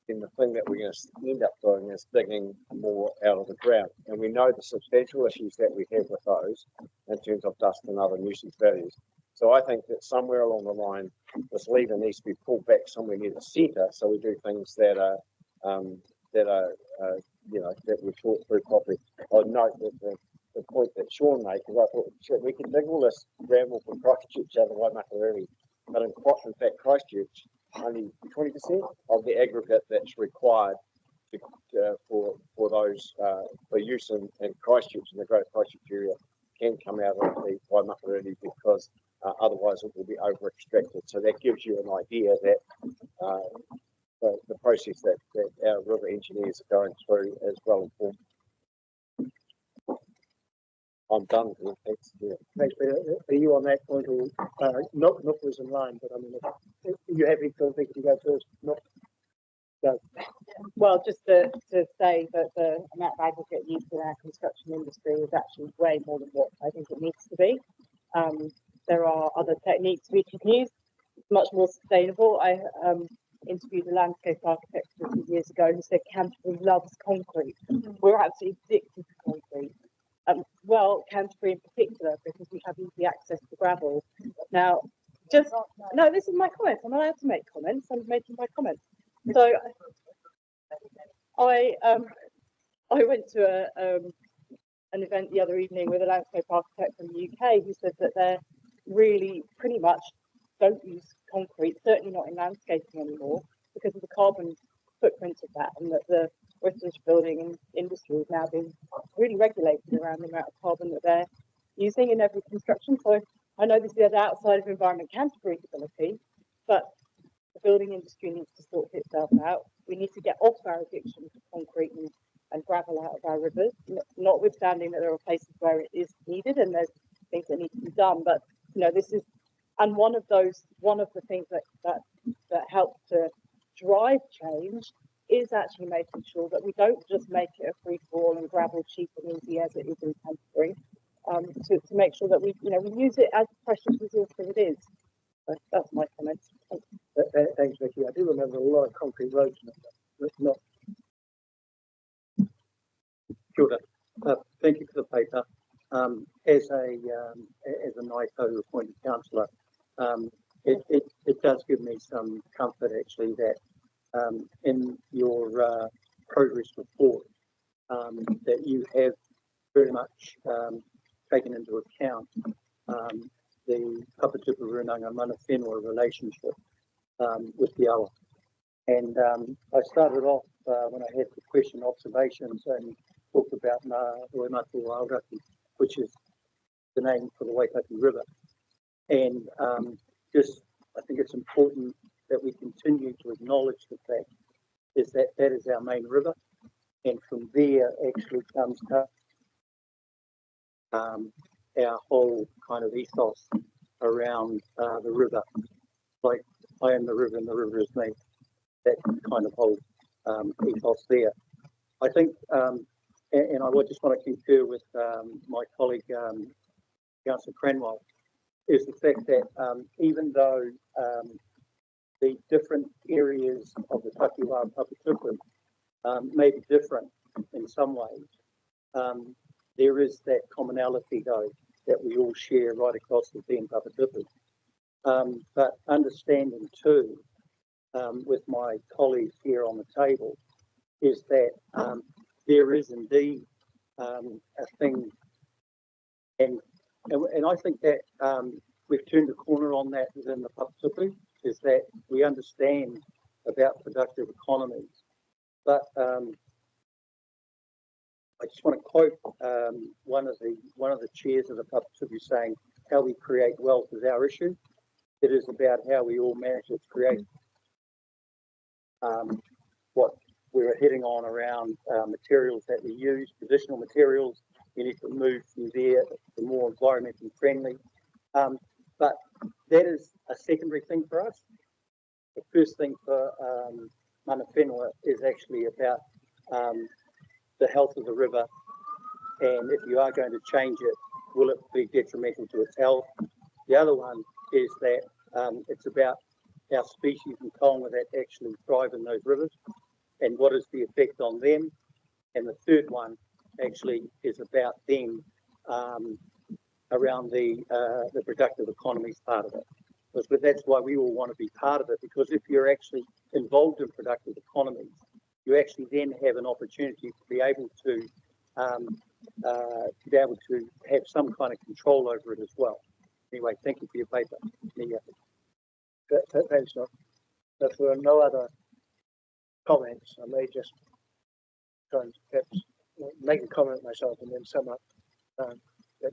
then the thing that we're going to end up doing is digging more out of the ground. And we know the substantial issues that we have with those in terms of dust and other nuisance values. So I think that somewhere along the line, this lever needs to be pulled back somewhere near the centre, so we do things that are that we've thought through properly. I'd note that the point that Sean made, because I thought, sure, we can dig all this gravel from Christchurch out of Waimakariri, but in fact, Christchurch, only 20% of the aggregate that's required for those for use in Christchurch in the Greater Christchurch area can come out of the Waimakariri because otherwise it will be over extracted. So that gives you an idea that the process that our river engineers are going through is well informed. I'm done. Thanks. Yeah. Thanks, Peter. Are you on that point, or Nook was in line? But I mean, are you happy for Vicky to go first? Nook, go. Well, just to say that the amount of aggregate used in our construction industry is actually way more than what I think it needs to be. There are other techniques we can use, much more sustainable. I interviewed a landscape architect a few years ago who said Canterbury loves concrete. We're absolutely addicted to concrete. Well, Canterbury in particular, because we have easy access to gravel. Now, no, this is my comments. I'm allowed to make comments. I'm making my comments. So I went to an event the other evening with a landscape architect from the UK who said that they're really pretty much don't use concrete, certainly not in landscaping anymore, because of the carbon footprint of that, and that the British building industry is now being really regulated around the amount of carbon that they're using in every construction. So I know this is outside of Environment Canterbury's ability, but the building industry needs to sort itself out. We need to get off our addiction to concrete and gravel out of our rivers, notwithstanding that there are places where it is needed and there's things that need to be done. But you know, this is, and one of the things that help to drive change is actually making sure that we don't just make it a free for all and gravel cheap and easy as it is in Canterbury, to make sure that we use it as a precious resource as it is. So that's my comments. Thanks, Vicky. I do remember a lot of concrete roads, but not. Kia ora. Thank you for the paper. As a NITO appointed councillor, it does give me some comfort actually that in your progress report that you have very much taken into account the Papatupu Runanga Mana Whenua relationship with the awa. And I started off when I had the question observations and talked about Ruimatu Aoraki, which is the name for the Waikato River. And I think it's important that we continue to acknowledge the fact is that that is our main river, and from there actually comes our whole kind of ethos around the river. Like, I am the river and the river is me. That kind of whole ethos there. I think, and I just want to concur with my colleague, Councillor Cranwell, is the fact that even though the different areas of the Takiwā and Papatupu may be different in some ways, there is that commonality though that we all share right across the Te Papatupu. But understanding too, with my colleagues here on the table, is that there is indeed a thing, and I think that we've turned a corner on that within the Papatupu, is that we understand about productive economies. But I just want to quote one of the chairs of the Papatupu saying, "How we create wealth is our issue. It is about how we all manage its creation." What we were hitting on around materials that we use, traditional materials, you need to move from there to more environmentally friendly. But that is a secondary thing for us. The first thing for Mana Whenua is actually about the health of the river, and if you are going to change it, will it be detrimental to its health? The other one is that it's about our species and taonga that actually thrive in those rivers, and what is the effect on them. And the third one actually is about them around the productive economies part of it. But that's why we all want to be part of it, because if you're actually involved in productive economies, you actually then have an opportunity to be able to have some kind of control over it as well. Anyway, thank you for your paper. Thanks, Nook. If there are no other comments, I may just trying to perhaps make a comment myself and then sum up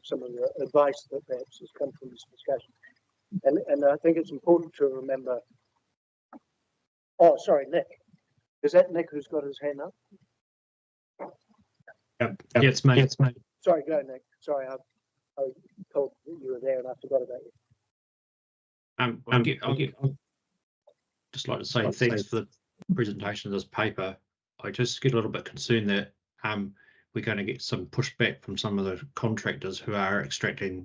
some of the advice that perhaps has come from this discussion. And I think it's important to remember. Oh, sorry, Nick. Is that Nick who's got his hand up? Yep. Yeah, it's me. It's me. Sorry, go, Nick. Sorry, I was told that you were there and I forgot about you. I'll just like to say thanks for the presentation of this paper. I just get a little bit concerned that we're going to get some pushback from some of the contractors who are extracting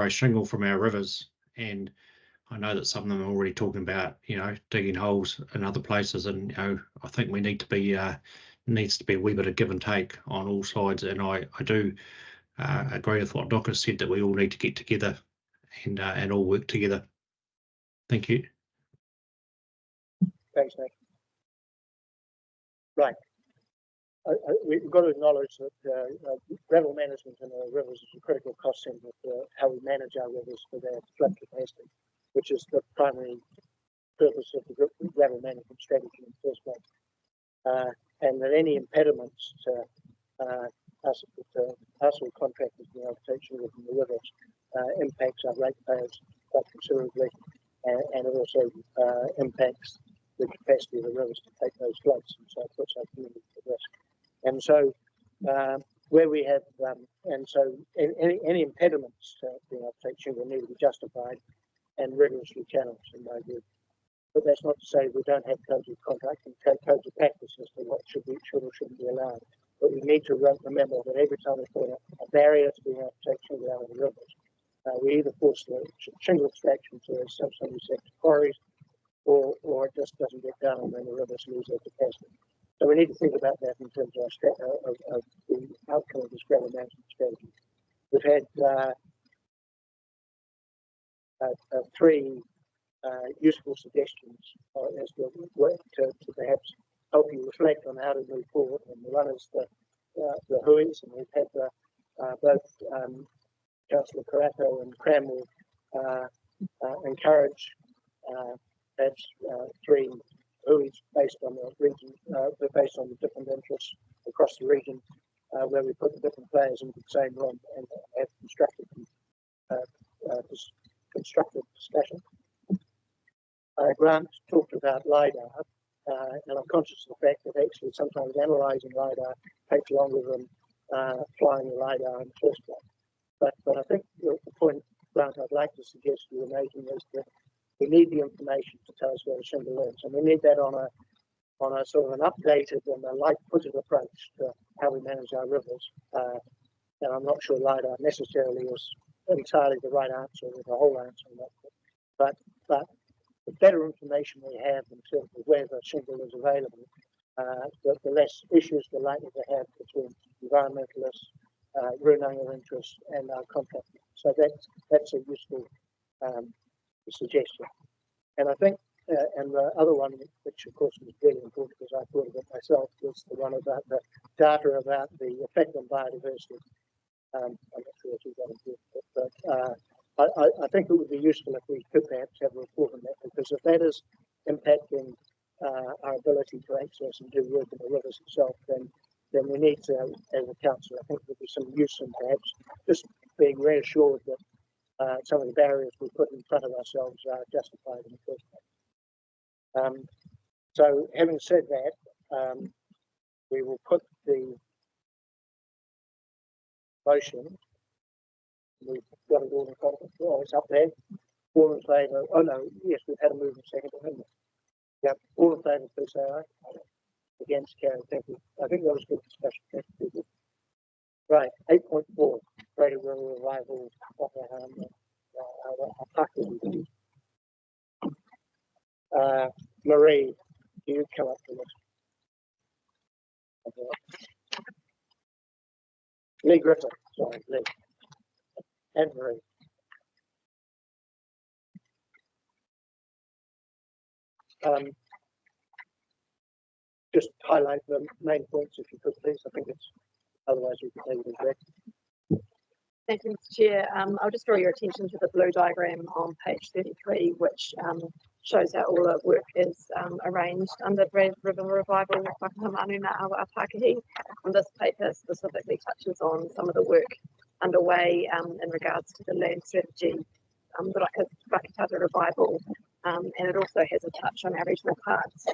shingle from our rivers, and I know that some of them are already talking about, digging holes in other places, and I think we need to be needs to be a wee bit of give and take on all sides, and I do agree with what Doc has said, that we all need to get together and all work together. Thank you. Thanks, Nick. Right. We've got to acknowledge that gravel management in our rivers is a critical cost centre for how we manage our rivers for their flood capacity, which is the primary purpose of the gravel management strategy in the first place. And that any impediments to us or contractors being able to take shingle from the rivers impacts our ratepayers quite considerably, and it also impacts the capacity of the rivers to take those floods, and so it puts our community at risk. And so where we have, and so any impediments to being able to take shingle need to be justified and rigorously challenged, in my view. But that's not to say we don't have codes of conduct and codes of practice as to what should or shouldn't be allowed. But we need to remember that every time we put a barrier to being able to take shingle out of the rivers, we either force the shingle extraction to semi-sector quarries, or it just doesn't get done, and then the rivers lose their capacity. So we need to think about that in terms of the outcome of this gravel management strategy. We've had three useful suggestions as to perhaps help you reflect on how to move forward. And the one is the huis, and we've had both Councillor Karakia and Cranwell encourage perhaps three huis based on the region, based on the different interests across the region, where we put the different players into the same room and have constructive discussion. Grant talked about LiDAR, and I'm conscious of the fact that actually sometimes analysing LiDAR takes longer than flying the LiDAR in the first place. But I think the point, Grant, I'd like to suggest you were making is that we need the information to tell us where the shingle is, and we need that on a sort of an updated and a light-footed approach to how we manage our rivers. And I'm not sure LiDAR necessarily is entirely the right answer or the whole answer on that. But the better information we have in terms of where the shingle is available, the less issues we're likely to have between environmentalists, runanga interests, and our contractors. So that's a useful suggestion. And I think, and the other one, which of course was really important because I thought of it myself, was the one about the data about the effect on biodiversity. I'm not sure if you got into it, but I think it would be useful if we could perhaps have a report on that, because if that is impacting our ability to access and do work in the rivers itself, then we need to, as a council, I think there'd be some use in perhaps just being reassured that some of the barriers we put in front of ourselves are justified in the first place. So having said that, we will put the motion. We've got it all in front of us. Oh, it's up there. All in favour. Oh no, yes, we've had a movement second, haven't we? Yep. All in favour, please say aye. Against, carried. Thank you. I think that was good discussion. Thank you. Right, 8.4. Braided River Revival. Pākihi. Marie, do you come up to this? Okay. Lee Griffith, sorry, Lee. And Marie. Just highlight the main points if you could, please. I think it's otherwise we could take it as read. Thank you, Mr. Chair. I'll just draw your attention to the blue diagram on page 33, which shows how all the work is arranged under Braided River Revival Whakahaumanu na awa Pākihi. And this paper specifically touches on some of the work underway in regards to the land strategy, the Whakatau revival, and it also has a touch on our regional parks,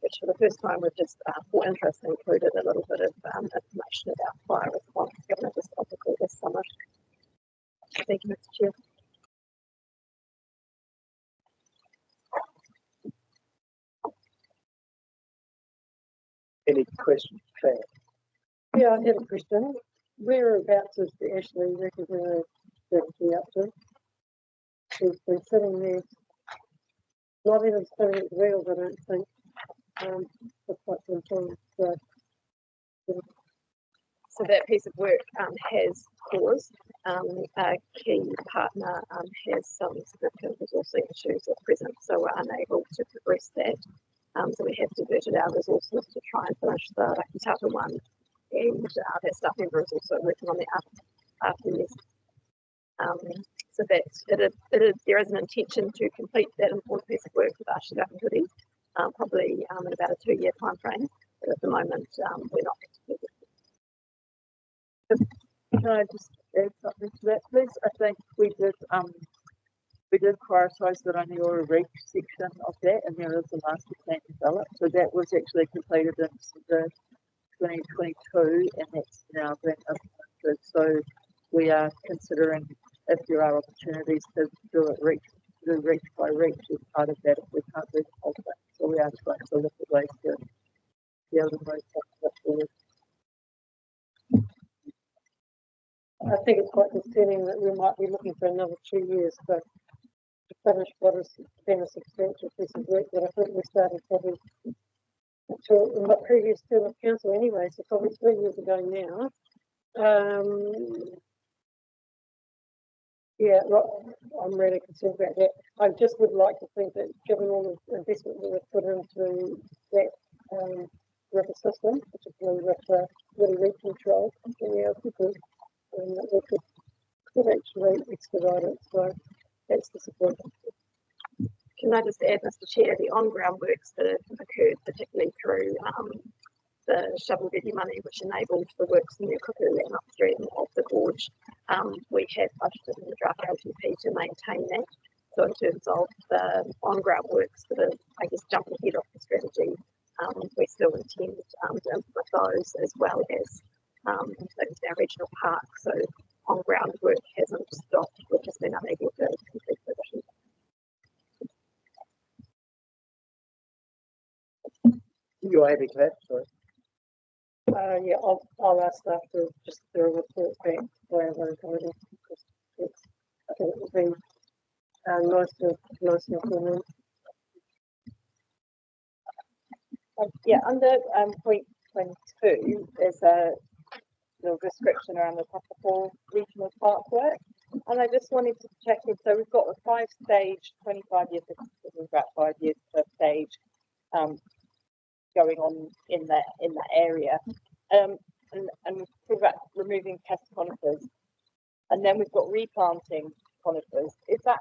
which for the first time we've just, for interest, included a little bit of information about fire response, given it was topical this summer. Thank you, Mr. Chair. Any questions? Claire? Yeah, I had a question. Whereabouts is the Ashley recommended strategy up to? She's been sitting there, not even spinning at the wheels, I don't think, for quite some time. So that piece of work has paused. A key partner has some significant resourcing issues at present, so we're unable to progress that. So we have diverted our resources to try and finish the Whakatau one, and that staff member is also working on the after this. So that's there is an intention to complete that important piece of work with Ashley Whakatau, probably in about a 2-year time frame. But at the moment, we're not. Can I just add something to that, please? I think we did prioritise that on your reach section of that, and there is a master plan developed. So that was actually completed in the 2022, and that's now been implemented. So we are considering if there are opportunities to do it reach by reach as part of that if we can't do the whole thing. So we are trying to look at ways to be able to move that forward. I think it's quite concerning that we might be looking for another 2 years to finish what has been a substantial piece of work that I think we started probably in the previous term of council anyway, so probably 3 years ago now. Yeah, I'm really concerned about that. I just would like to think that given all the investment that we've put into that river system, particularly with the really reef control in our people, that we could actually expedite it. So that's disappointing. Can I just add, Mr. Chair, the on-ground works that have occurred, particularly through the shovel-ready money, which enabled the works in the Cuckoo and upstream of the gorge, we have budgeted in the draft LTP to maintain that. So in terms of the on-ground works that are, I guess, jumping ahead of the strategy, we still intend to implement those as well as things in our regional park. So on-ground work hasn't stopped, we've just been unable to complete the mission. You're happy to have, sorry. Yeah, I'll ask after just do a report back where we're going. I think it would be nice to implement. Yeah, under point 22, there's a little description around the Pākihi regional park work, and I just wanted to check in. So we've got a 5-stage, 25 years, about 5 years per stage, going on in that area, and we've talked about removing pest conifers, and then we've got replanting conifers. Is that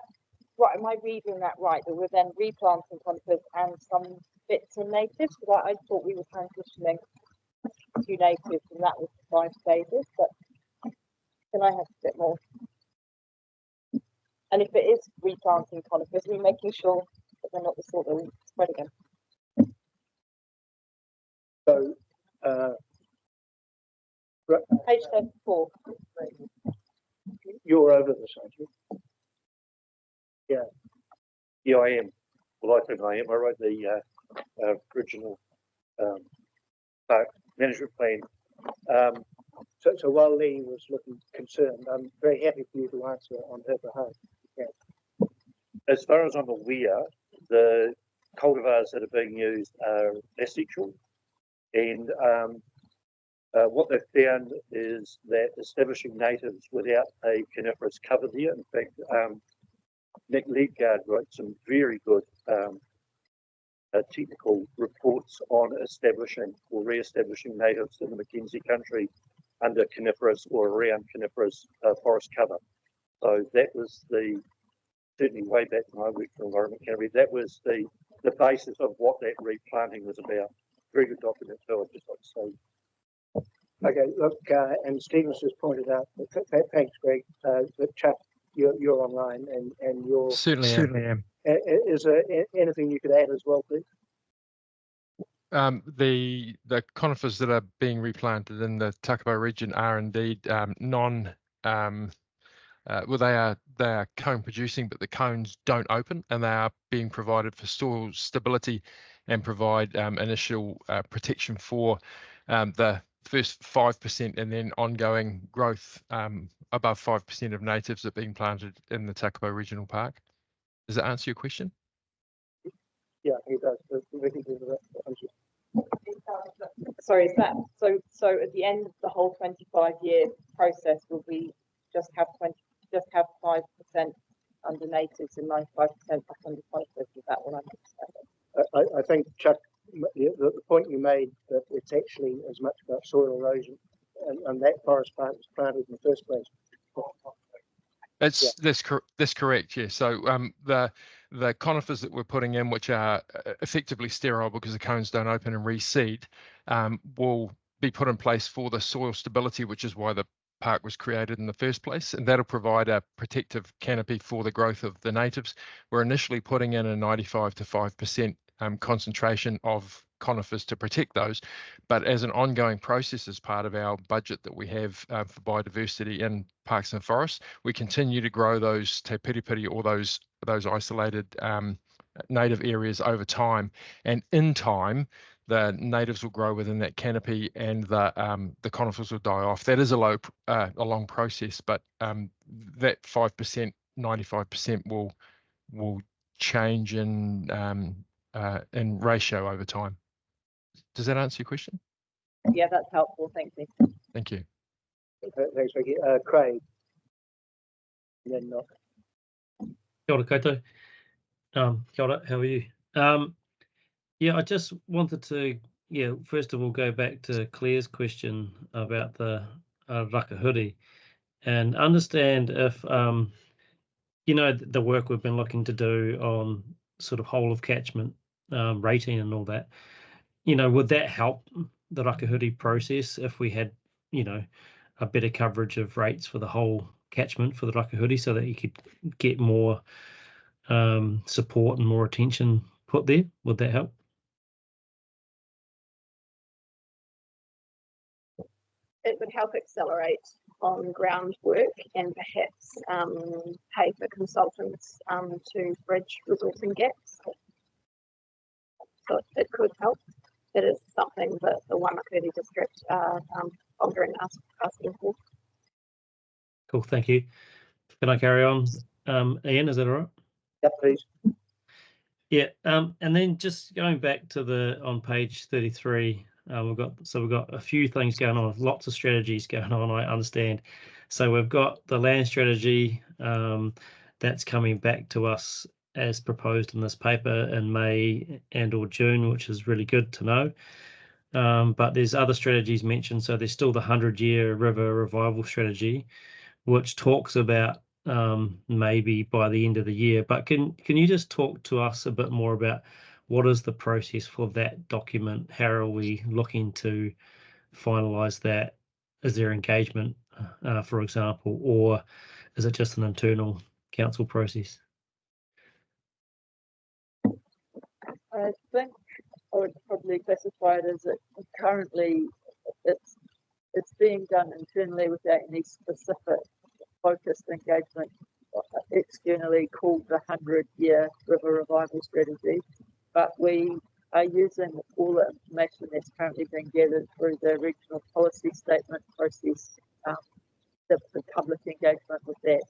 right? Am I reading that right? That we're then replanting conifers and some bits in natives? Because I thought we were transitioning to natives, and that was the 5 stages. But can I have a bit more? And if it is replanting conifers, we're making sure that they're not the sort that spread again. So, Page 34. you're over this, aren't you? Yeah, I am. Well, I think I am. I wrote the original park management plan. So while Lee was looking concerned, I'm very happy for you to answer on her behalf. Yeah. As far as I'm aware, the cultivars that are being used are asexual, and what they've found is that establishing natives without a coniferous cover there, in fact, Nick Leadgard wrote some very good technical reports on establishing or re-establishing natives in the Mackenzie country under coniferous or around coniferous forest cover. So that was certainly way back when I worked for Environment Canterbury, that was the basis of what that replanting was about. Very good document too, I'd just like to say. Okay, look, and Stevens has pointed out, thanks Greg, that Chuck, you're online and you're... Certainly am. Is there anything you could add as well, please? The conifers that are being replanted in the Takapo region are indeed well, they are cone producing, but the cones don't open, and they are being provided for soil stability and provide initial protection for the first 5% and then ongoing growth above 5% of natives that are being planted in the Takapo Regional Park. Does that answer your question? Yeah, it does. Sorry, is that so at the end of the whole 25-year process, will we just have 5% under natives and 95% back under conifers? Is that what I'm understanding? I think, Chuck, the point you made that it's actually as much about soil erosion and that forest plant was planted in the first place. That's correct. Yeah. So the conifers that we're putting in, which are effectively sterile because the cones don't open and reseed, will be put in place for the soil stability, which is why the park was created in the first place, and that'll provide a protective canopy for the growth of the natives. We're initially putting in a 95 to 5% concentration of conifers to protect those, but as an ongoing process as part of our budget that we have for biodiversity in parks and forests, we continue to grow those te piripiri or those isolated native areas over time, and in time the natives will grow within that canopy and the conifers will die off. That is a long process, but that 5%, 95% will change in ratio over time. Does that answer your question? Yeah, that's helpful. Thank you. Thank you. Thanks, Vicky. Craig. And then not. Kia ora koutou. Kia ora, how are you? Yeah, I just wanted to, first of all, go back to Claire's question about the Whakahuri and understand if, the work we've been looking to do on sort of whole of catchment rating and all that, would that help the Whakahuri process if we had, a better coverage of rates for the whole catchment for the Whakahuri so that you could get more support and more attention put there? Would that help? It would help accelerate on ground work and perhaps pay for consultants to bridge resourcing gaps. So it could help. It is something that the Waimakere district are pondering asking for. Cool, thank you. Can I carry on? Ian, is that all right? Yep, please. Yeah, and then just going back to on page 33, we've got a few things going on, lots of strategies going on, I understand. So we've got the land strategy that's coming back to us as proposed in this paper in May and/or June, which is really good to know. But there's other strategies mentioned. So there's still the 100-year river revival strategy, which talks about maybe by the end of the year. But can you just talk to us a bit more about what is the process for that document? How are we looking to finalise that? Is there engagement, for example, or is it just an internal council process? I think I would probably classify it as currently it's being done internally without any specific focused engagement externally called the 100-year river revival strategy. But we are using all the information that's currently being gathered through the regional policy statement process, the public engagement with that,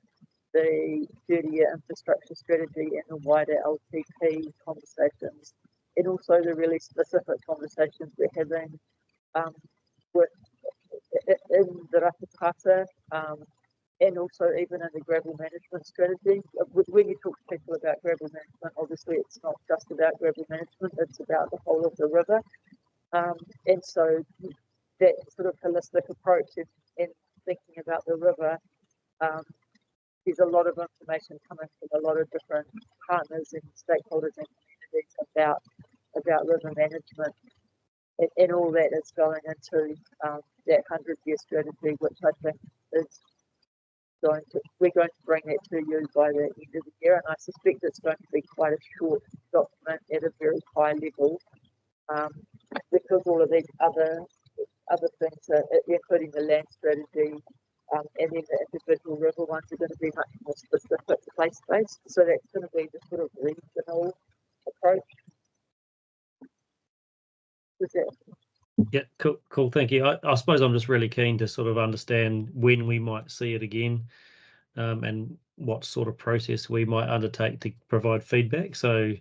the 30-year infrastructure strategy and the wider LTP conversations, and also the really specific conversations we're having in the Rakatata, and also even in the gravel management strategy. When you talk to people about gravel management, obviously it's not just about gravel management, it's about the whole of the river. And so that sort of holistic approach in thinking about the river. There's a lot of information coming from a lot of different partners and stakeholders and communities about river management, and all that is going into that 100-year strategy, which I think is we're going to bring that to you by the end of the year, and I suspect it's going to be quite a short document at a very high level, because all of these other things, including the land strategy, and then the individual river ones, are going to be much more specific place-based. So that's going to be the sort of regional approach. Yeah, cool. Thank you. I suppose I'm just really keen to sort of understand when we might see it again, and what sort of process we might undertake to provide feedback. So,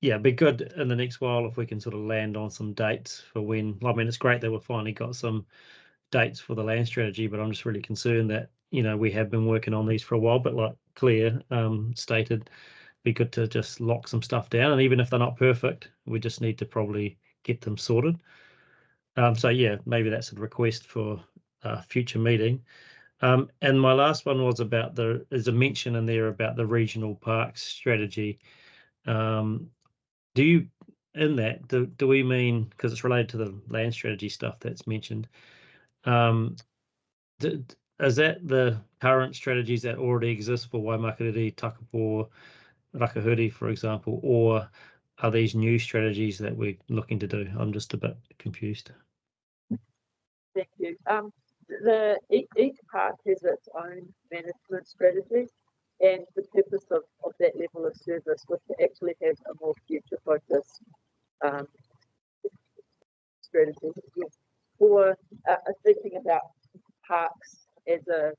yeah, it'd be good in the next while if we can sort of land on some dates for when. I mean, it's great that we've finally got some dates for the land strategy, but I'm just really concerned that, you know, we have been working on these for a while, but like Claire stated, it'd be good to just lock some stuff down, and even if they're not perfect, we just need to probably get them sorted. So yeah, maybe that's a request for a future meeting. And my last one was about there's a mention in there about the regional parks strategy. Do we mean, because it's related to the land strategy stuff that's mentioned, is that the current strategies that already exist for Waimakariri, Takapo, Rakahuri, for example, or are these new strategies that we're looking to do? I'm just a bit confused. Thank you. Each park has its own management strategy, and the purpose of that level of service was to actually have a more future-focused strategy. For thinking about parks as a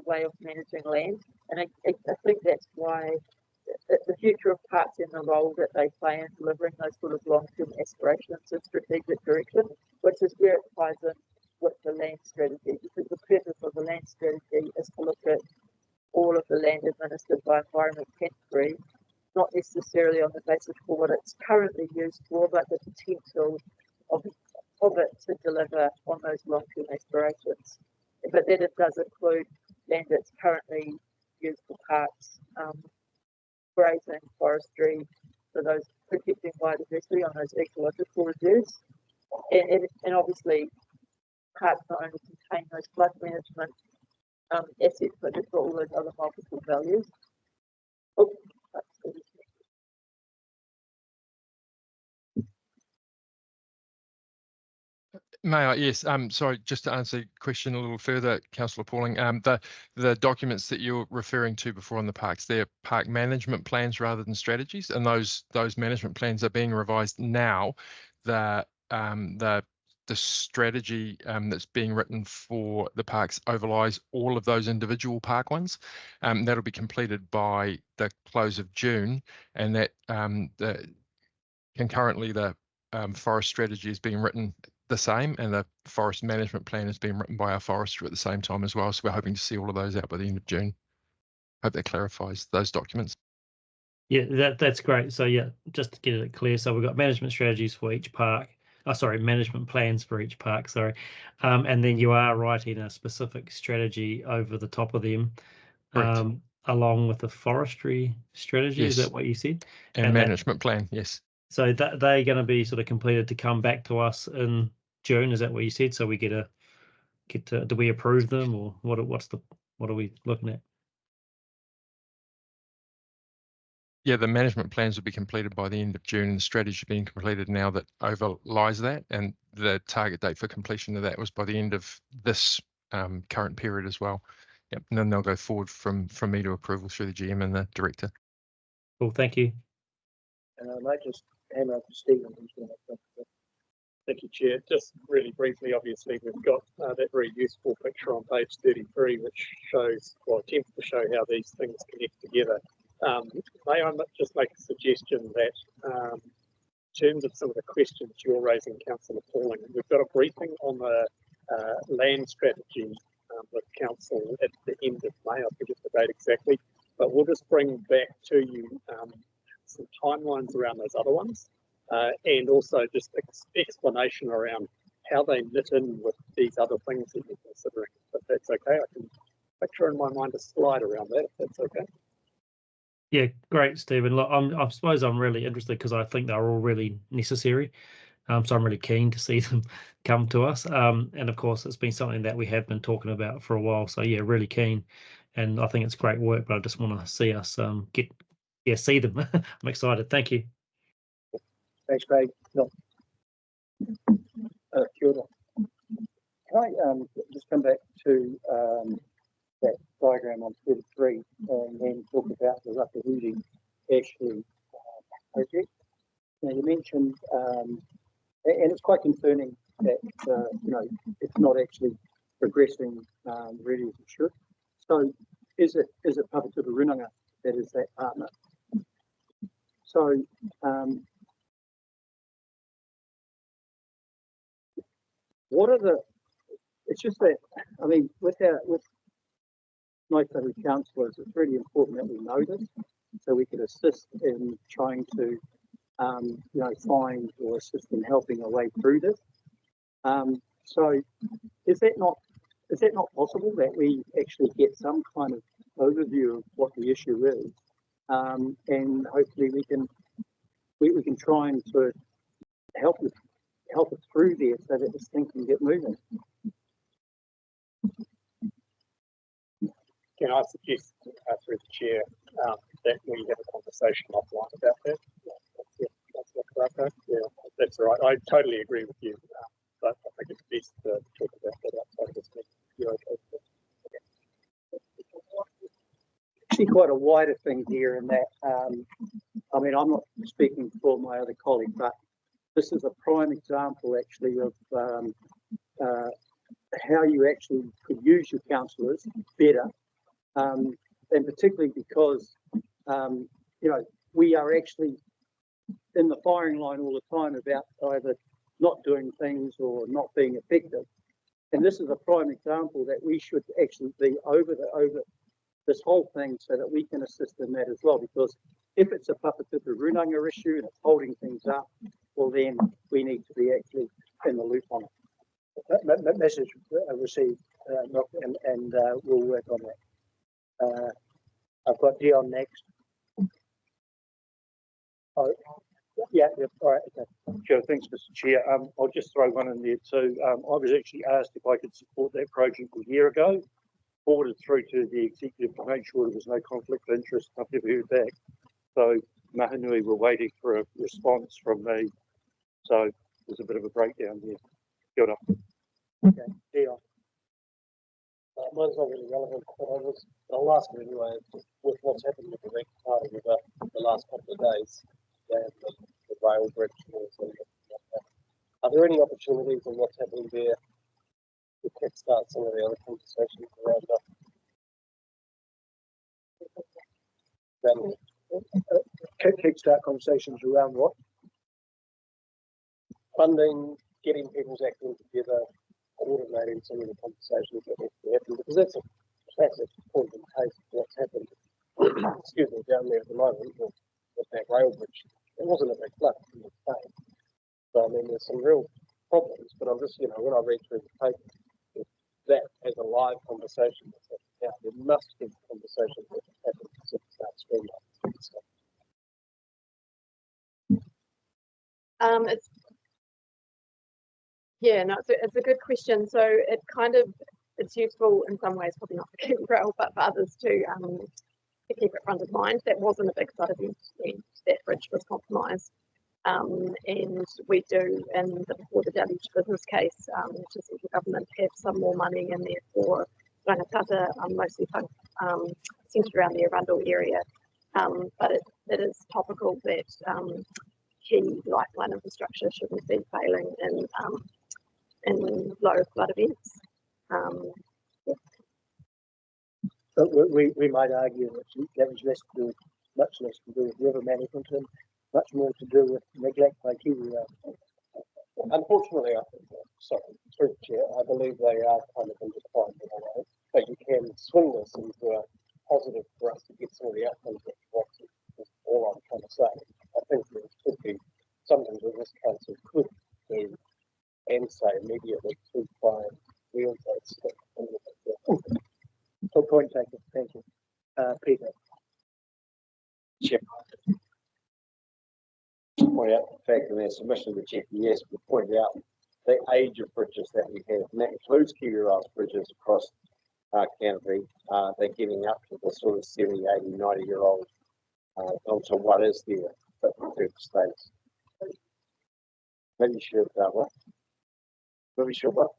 way of managing land, and I think that's why the future of parks and the role that they play in delivering those sort of long-term aspirations and strategic direction, which is where it ties in with the land strategy, because the purpose of the land strategy is to look at all of the land administered by Environment Canterbury, not necessarily on the basis for what it's currently used for, but the potential of it to deliver on those long-term aspirations. But then it does include land that's currently used for parks, grazing, forestry, for those protecting biodiversity on those ecological reserves. And obviously, parks not only contain those flood management assets, but they've got all those other multiple values. Oh, May I? Yes. Sorry, just to answer your question a little further, Councillor Pauling. The documents that you're referring to before on the parks, they're park management plans rather than strategies, and those management plans are being revised now. The strategy that's being written for the parks overlies all of those individual park ones. That'll be completed by the close of June, and that concurrently the forest strategy is being written the same, and the forest management plan is being written by our forester at the same time as well. So we're hoping to see all of those out by the end of June. Hope that clarifies those documents. Yeah, that's great. So yeah, just to get it clear, so we've got management strategies for each park. Management plans for each park. And then you are writing a specific strategy over the top of them, along with the forestry strategy. Yes. Is that what you said? And management plan, yes. So that they're going to be sort of completed to come back to us in June. Is that what you said? So we get to do we approve them, or what are we looking at? Yeah, the management plans will be completed by the end of June, and the strategy being completed now that overlies that, and the target date for completion of that was by the end of this current period as well. Yep, and then they'll go forward from me to approval through the GM and the director. Cool, thank you. And I might just hand over to Stephen. Thank you, Chair. Just really briefly, obviously, we've got that very useful picture on page 33, which shows, or attempts to show how these things connect together. May I just make a suggestion that in terms of some of the questions you're raising, Councillor Pauling, we've got a briefing on the land strategy with Council at the end of May. I forget the date exactly, but we'll just bring back to you some timelines around those other ones, and also just explanation around how they knit in with these other things that you're considering. If that's okay, I can picture in my mind a slide around that, if that's okay. Yeah, great, Stephen. Look, I suppose I'm really interested because I think they're all really necessary. So I'm really keen to see them come to us. And of course, it's been something that we have been talking about for a while. So yeah, really keen. And I think it's great work, but I just want to see us see them. I'm excited. Thank you. Thanks, Craig. No. Kia ora. Can I just come back to that diagram on 33 and then talk about the Whakahumanu actually project? Now you mentioned, and it's quite concerning that it's not actually progressing really as it should. So is it Papatūra Runanga that is that partner? So what are the? It's just that with my fellow councillors, it's really important that we know this, so we can assist in trying to find or assist in helping a way through this. So is that not possible that we actually get some kind of overview of what the issue is, and hopefully we can try and sort of help it through there so that this thing can get moving. Can I suggest through the chair that we have a conversation offline about that? Yeah, that's right. I totally agree with you, but I think it's best to talk about that outside of this meeting. You're okay with that? Actually, quite a wider thing here in that, I'm not speaking for my other colleague, but this is a prime example actually of how you actually could use your councillors better, and particularly because we are actually in the firing line all the time about either not doing things or not being effective. And this is a prime example that we should actually be over this whole thing so that we can assist in that as well. Because if it's a Papatūra Runanga issue and it's holding things up, well then we need to be actually in the loop on it. That message received, and we'll work on that. I've got Dion next. Oh, yeah, all right, okay. Sure, thanks, Mr. Chair. I'll just throw one in there too. I was actually asked if I could support that project a year ago, forwarded through to the executive to make sure there was no conflict of interest. I've never heard back. So Mahanui were waiting for a response from me. So there's a bit of a breakdown there. Kia ora. Okay, Dion. Mine's not really relevant, but I'll ask it anyway. With what's happened with the Whakatau River the last couple of days, and the rail bridge, are there any opportunities in what's happening there to kickstart some of the other conversations around that? Kickstart conversations around what? Funding, getting people's acting together, coordinating some of the conversations that need to happen, because that's a classic point in case of what's happened excuse me, down there at the moment with that rail bridge. It wasn't a big flood in the state. So there's some real problems, but I'm just, when I read through the paper, that as a live conversation that's happening now, there must be conversations that happen to start streamlining stuff. It's a good question. So it's useful in some ways, probably not for King Rail, but for others to keep it front of mind. That wasn't a big side event when that bridge was compromised. And we do, before the deluge business case, to central government, have some more money in there for rangatata, mostly centred around the Arundel area. But it is topical that key lifeline infrastructure shouldn't be failing in low flood events. But we might argue that was much less to do with river management and much more to do with neglect by Kiwi Rail. Unfortunately, through the chair, I believe they are kind of intertwined in a way, but you can swing this into a positive for us to get some of the outcomes that we want to. That's all I'm trying to say. I think there could be something that this council could do and would say immediately to find real votes. For point taken, thank you. Peter. Chair. Point out the fact in their submission to GPS, we pointed out the age of bridges that we have, and that includes Kiwi Rail's bridges across Canterbury. They're getting up to the sort of 70, 80, 90-year-old onto what is there, but third states. Maybe you should, what? Maybe you should what?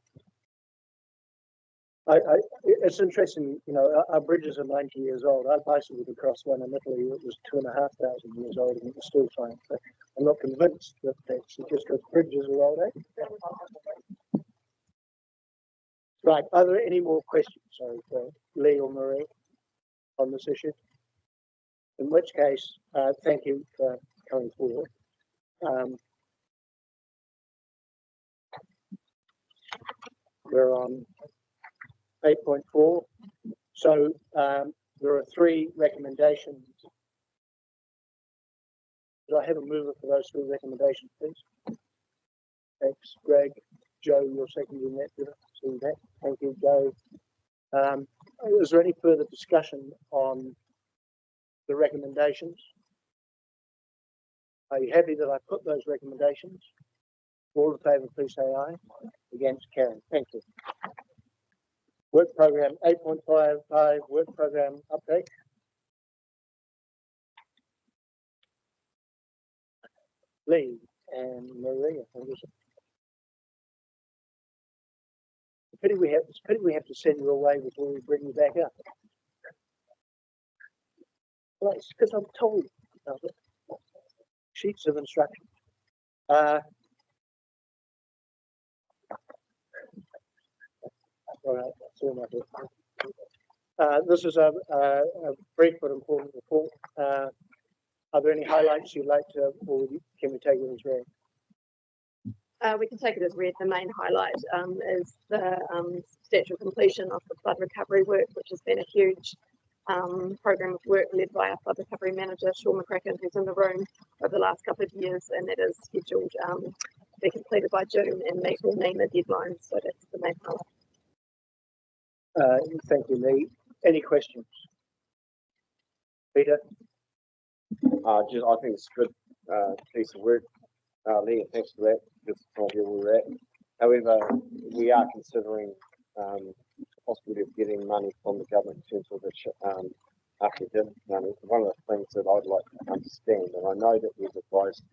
It's interesting, you know, our bridges are 90 years old. I bicycled across one in Italy that was 2,500 years old and it was still fine. But I'm not convinced that that's just because bridges are old, eh? Right, are there any more questions, sorry, for Lee or Marie on this issue? In which case, thank you for coming forward. We're on 8.4. So there are 3 recommendations. Do I have a mover for those 3 recommendations, please? Thanks, Greg. Joe, you're seconding that. See that? Thank you, Joe. Is there any further discussion on the recommendations? Are you happy that I put those recommendations? All in favour, please say aye. Against, carry. Thank you. Work program 8.55, work program update. Lee and Maria. It's a pity we have to send you away before we bring you back up. Well, it's because I'm told sheets of instructions. All right, that's all my bit. This is a brief but important report. Are there any highlights you'd like to, or can we take it as read? We can take it as read. The main highlight is the substantial completion of the flood recovery work, which has been a huge program of work led by our flood recovery manager, Sean McCracken, who's in the room over the last couple of years, and that is scheduled to be completed by June and meet all NEMA deadlines. So that's the main highlight. Thank you, Lee. Any questions? Peter? I think it's a good piece of work, Lee, and thanks for that. Just trying to get where we're at. However, we are considering the possibility of getting money from the government in terms of the academic money. One of the things that I'd like to understand, and I know that we've advised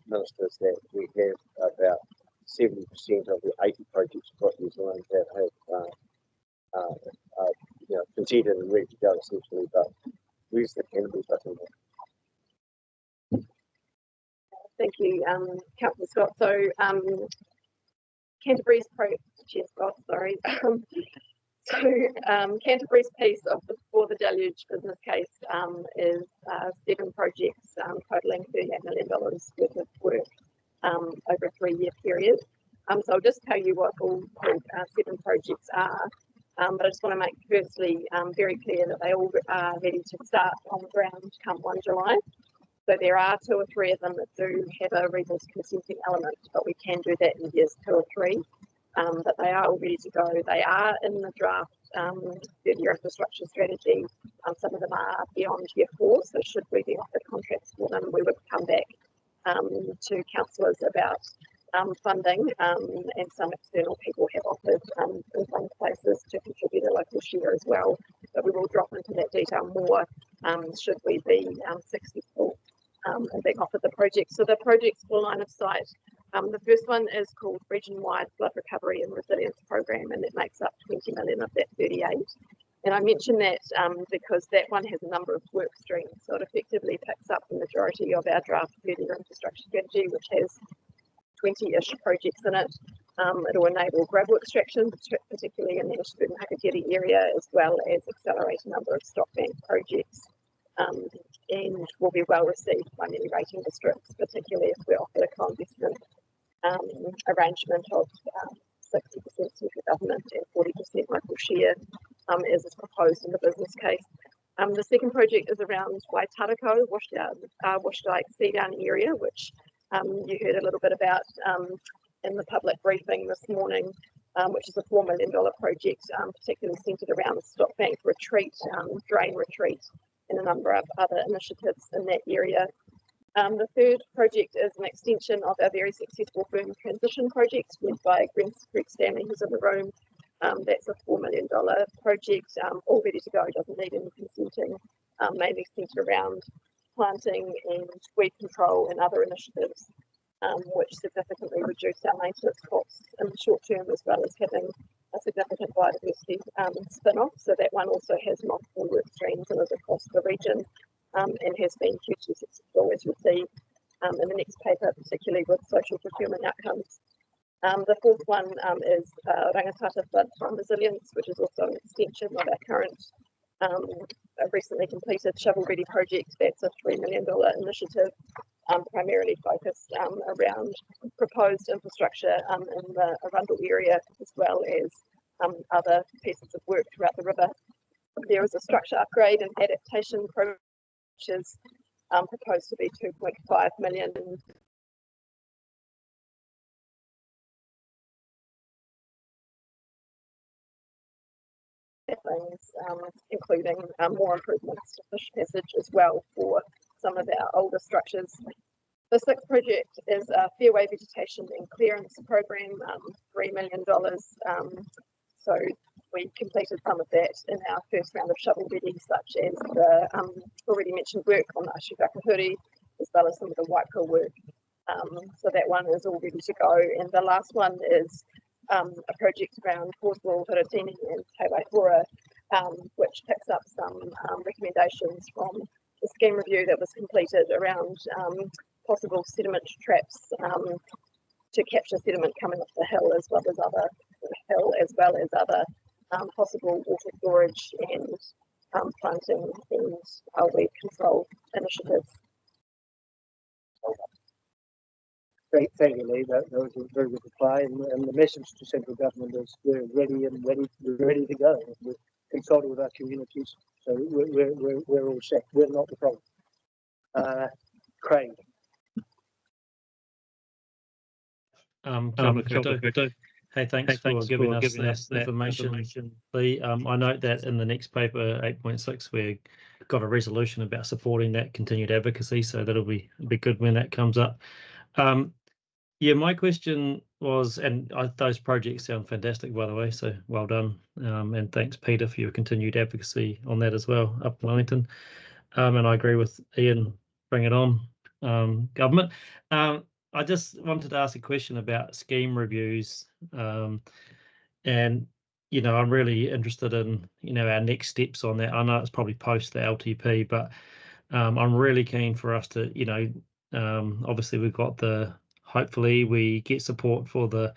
ministers that we have about 70% of the 80 projects across New Zealand that have considered and ready to go essentially, but where's the Canterbury button? Thank you, Councillor Scott. So Canterbury's Canterbury's piece of the For the Deluge business case is 7 projects totaling $38 million worth of work over a 3-year period. So I'll just tell you what all 7 projects are. But I just want to make firstly very clear that they all are ready to start on the ground come 1 July. So there are 2 or 3 of them that do have a resource consenting element, but we can do that in years 2 or 3. But they are all ready to go. They are in the draft 30-year infrastructure strategy. Some of them are beyond year 4, so should we be offered contracts for them, we would come back to councillors about funding, and some external people have offered in some places to contribute a local share as well. But we will drop into that detail more should we be successful and being offered the project. So the project's full line of sight. The first one is called Region-Wide Flood Recovery and Resilience Program, and it makes up 20 million of that 38. And I mention that because that one has a number of work streams, so it effectively picks up the majority of our draft 30-year infrastructure strategy, which has 20-ish projects in it. It will enable gravel extraction, particularly in the Ashford and Whakatau area, as well as accelerate a number of stock bank projects, and will be well received by many rating districts, particularly if we're offered a co-investment arrangement of 60% central government and 40% local share, as is proposed in the business case. The second project is around Waitarako, Washdike Sea Down area, which you heard a little bit about in the public briefing this morning, which is a $4 million project, particularly centred around the Stock Bank retreat, drain retreat, and a number of other initiatives in that area. The third project is an extension of our very successful firm transition project led by Greg Stanley, who's in the room. That's a $4 million project, all ready to go, doesn't need any consenting, mainly centred around planting and weed control and other initiatives, which significantly reduce our maintenance costs in the short term, as well as having a significant biodiversity spin-off. So that one also has multiple work streams and is across the region, and has been hugely successful, as you'll see in the next paper, particularly with social procurement outcomes. The fourth one is Rangatata Flood Resilience, which is also an extension of our current recently completed shovel-ready project. That's a $3 million initiative, primarily focused around proposed infrastructure in the Arundel area, as well as other pieces of work throughout the river. There is a structure upgrade and adaptation project, which is proposed to be $2.5 million. Things, including more improvements to fish passage as well for some of our older structures. The sixth project is a fairway vegetation and clearance program, $3 million. So we completed some of that in our first round of shovel ready, such as the already mentioned work on the Whakakapi, as well as some of the Waipua work. So that one is all ready to go. And the last one is a project around Causewell, Hiratini and Te Waihora, which picks up some recommendations from the scheme review that was completed around possible sediment traps to capture sediment coming off the hill, as well as other possible water storage and planting and weed control initiatives. Thank you, Lee. That was a very good reply. And the message to central government is we're ready to go. We're consulting with our communities, so we're all set. We're not the problem. Craig. Hey, thanks for giving us that information, Lee. I note that in the next paper, 8.6, we've got a resolution about supporting that continued advocacy, so that'll be good when that comes up. Yeah, my question was, and those projects sound fantastic, by the way, so well done. And thanks, Peter, for your continued advocacy on that as well, up in Wellington. And I agree with Ian, bring it on, government. I just wanted to ask a question about scheme reviews. And, you know, I'm really interested in, you know, our next steps on that. I know it's probably post the LTP, but I'm really keen for us to, you know, obviously we've got hopefully we get support for the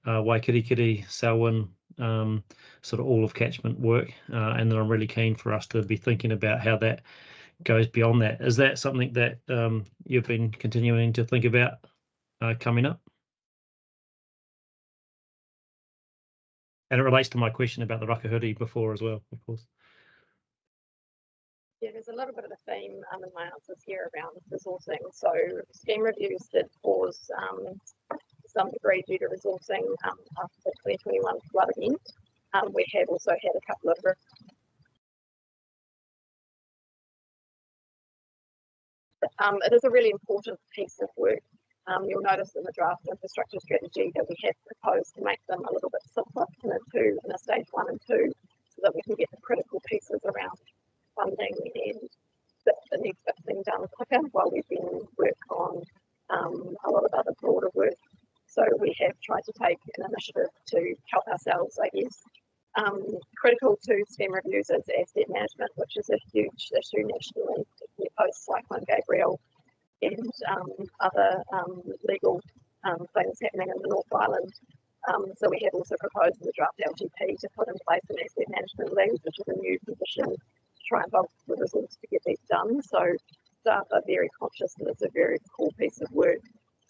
Waikirikiri, Selwyn, sort of all of catchment work. And then I'm really keen for us to be thinking about how that goes beyond that. Is that something that you've been continuing to think about coming up? And it relates to my question about the Whakahuri before as well, of course. Yeah, there's a little bit of a theme in my answers here around resourcing. So scheme reviews did pause to some degree due to resourcing after the 2021 flood event. We have also had a couple of it is a really important piece of work. You'll notice in the draft infrastructure strategy that we have proposed to make them a little bit simpler in a stage 1 and 2, so that we can get the critical pieces around funding and that needs fixing done quicker, while we've been work on a lot of other broader work. So we have tried to take an initiative to help ourselves, I guess. Critical to scheme reviews is asset management, which is a huge issue nationally, particularly post Cyclone Gabriel and other legal things happening in the North Island. So we have also proposed in the draft LTP to put in place an asset management link, which is a new position to try and bulk the resource to get these done. So staff are very conscious that it's a very cool piece of work,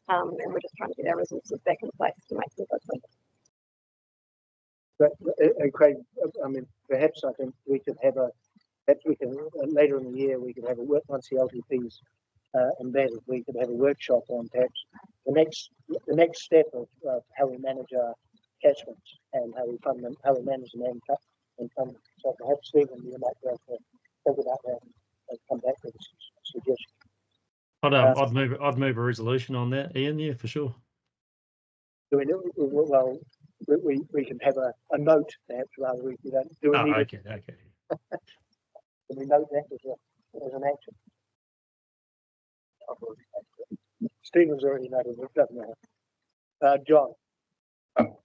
and we're just trying to get our resources back in place to make some good things. But, Craig, I mean, perhaps I think we could have later in the year, we could have a work once the LTP's embedded, we could have a workshop on perhaps the next step of how we manage our catchments and how we fund them, how we manage them and fund them. So perhaps Stephen, you might be able to think about that and come back with a suggestion. I'd move a resolution on that, Ian. Yeah, for sure. Well, we can have a note perhaps rather we don't do it. Okay. Can we note that as an action? Stephen's already noted it, doesn't matter. John.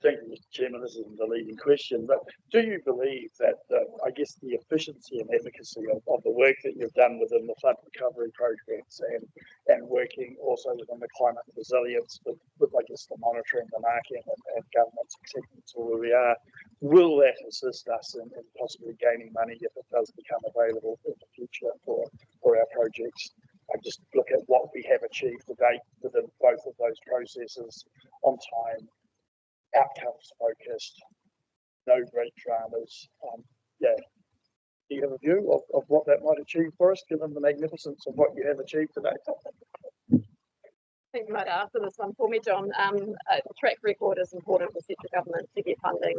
Thank you, Mr. Chairman. This isn't a leading question, but do you believe that, I guess, the efficiency and efficacy of the work that you've done within the flood recovery programs and working also within the climate resilience with I guess, the monitoring, the marking and government's acceptance of where we are, will that assist us in possibly gaining money if it does become available in the future for our projects? I just look at what we have achieved to date within both of those processes on time, outcomes focused, no great dramas. Do you have a view of what that might achieve for us, given the magnificence of what you have achieved today? I think you might answer this one for me, John. Track record is important for central government to get funding,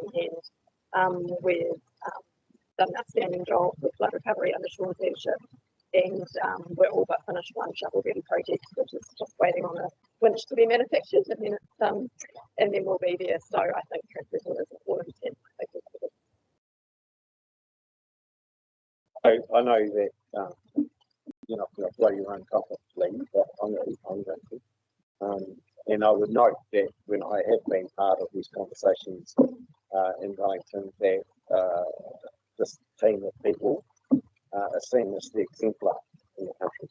and we've done an outstanding job with flood recovery under Sean's leadership. And we're all but finished one shovel-ready project, which is just waiting on a winch to be manufactured, and then we'll be there. So I think track record is important. And I know that you're not going to blow your own trumpet, Lee, but I'm going to. And I would note that when I have been part of these conversations in Wellington, that this team of people are seen as the exemplar in the country.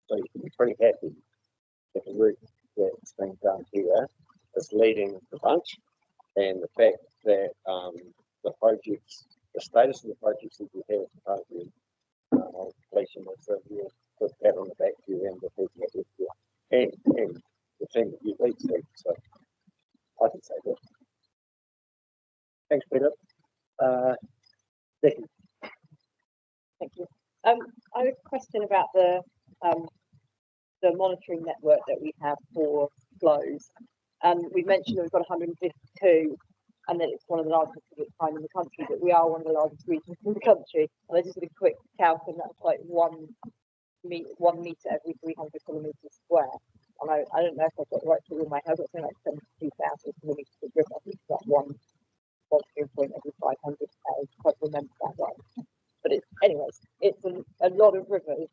So you can be pretty happy that the work that's being done here is leading the bunch, and the fact that the projects, the status of the projects that you have as part of your completion is a real good pat on the back to you and the people that work here, and the team that you lead, Steve. So I can say that. Thanks, Peter. Becky. Thank you. I have a question about the monitoring network that we have for flows. We've mentioned that we've got 152, and that it's one of the largest of its kind in the country, but we are one of the largest regions in the country. And I just did a quick count, and that's like 1 meter every 300 kilometres square. And I don't know if I've got the right figure in my head, but something like 72,000 kilometres of river. I think it's got one point every 500. I can't remember that right. But anyways, it's a lot of rivers,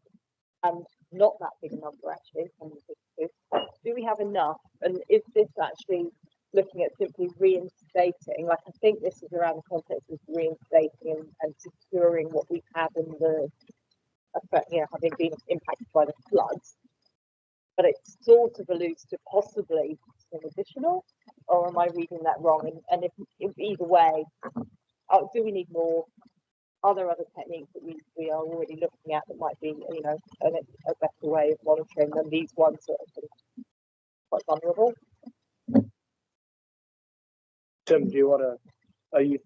and not that big a number actually. Do we have enough? And is this actually looking at simply reinstating? Like, I think this is around the context of reinstating and securing what we have in the effect, having been impacted by the floods. But it sort of alludes to possibly some additional, or am I reading that wrong? And if either way, do we need more? Are there other techniques that we are already looking at that might be, a better way of monitoring than these ones that are quite vulnerable? Tim, do you want to?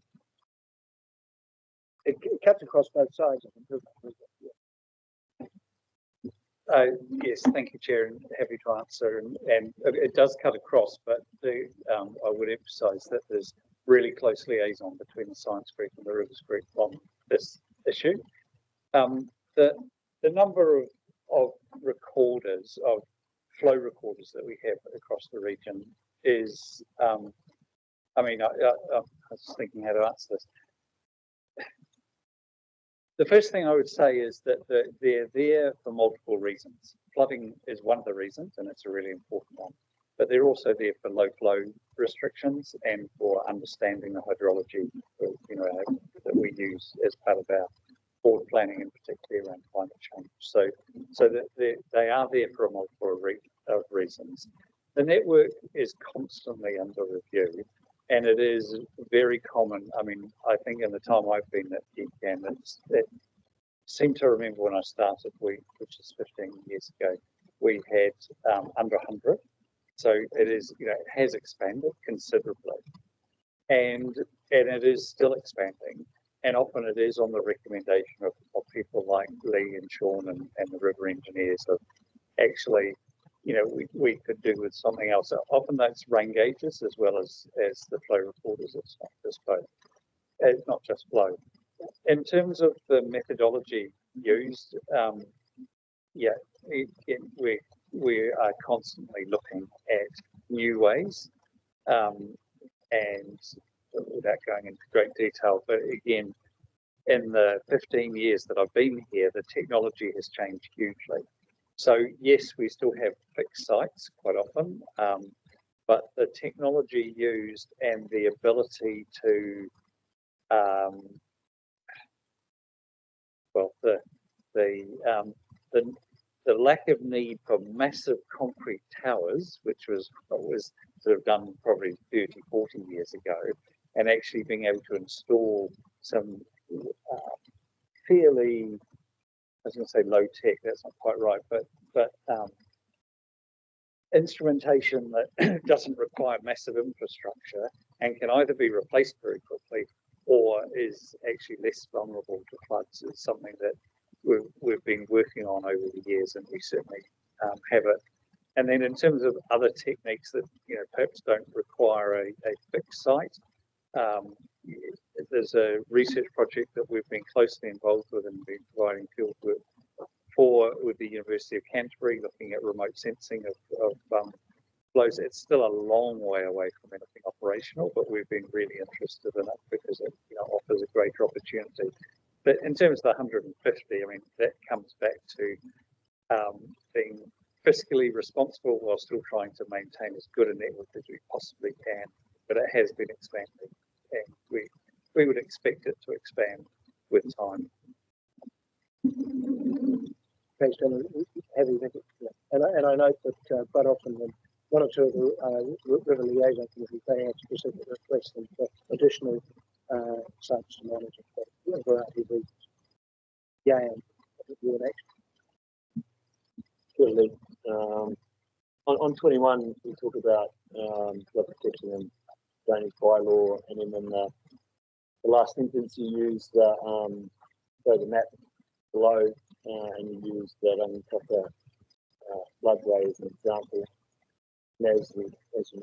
It cuts across both sides. Yes, thank you, Chair, and happy to answer. And it does cut across, but I would emphasise that there's really close liaison between the Science Group and the Rivers Group on this issue. The number of recorders, of flow recorders that we have across the region is, I was thinking how to answer this. The first thing I would say is that they're there for multiple reasons. Flooding is one of the reasons, and it's a really important one. But they're also there for low flow restrictions and for understanding the hydrology, that we use as part of our board planning, and particularly around climate change. So that they are there for a multiple of reasons. The network is constantly under review, and it is very common. I mean, I think in the time I've been at GCAM, it seemed to remember when I started, which is 15 years ago, we had under 100. So it is, it has expanded considerably, and it is still expanding. and often it is on the recommendation of people like Lee and Sean and the river engineers of actually, you know, we could do with something else. Often that's rain gauges as well as the flow recorders. It's not just both. It's not just flow. In terms of the methodology used, we are constantly looking at new ways, and without going into great detail, but again, in the 15 years that I've been here, the technology has changed hugely. So yes, we still have fixed sites quite often, but the technology used and the ability to, the lack of need for massive concrete towers, which was sort of done probably 30, 40 years ago, and actually being able to install some fairly, I was going to say low tech, that's not quite right, but instrumentation that doesn't require massive infrastructure and can either be replaced very quickly or is actually less vulnerable to floods is something that we've been working on over the years, and we certainly have it. And then in terms of other techniques that, you know, perhaps don't require a fixed site, there's a research project that we've been closely involved with and been providing field work with the University of Canterbury, looking at remote sensing of flows. It's still a long way away from anything operational, but we've been really interested in it because it, you know, offers a greater opportunity. But in terms of the 150, I mean, that comes back to being fiscally responsible while still trying to maintain as good a network as we possibly can. But it has been expanding, and we would expect it to expand with time. Thanks, John. Heavy, and I note that quite often when one or two of the river liaison committees, they have specific requests for additional sites to manage for a variety of reasons. Yeah, and you're next. Certainly. On 21, we talk about flood protection and drainage bylaw, and then in the last sentence you use the map below, and you use that Unconfirmed floodway as an example. And as you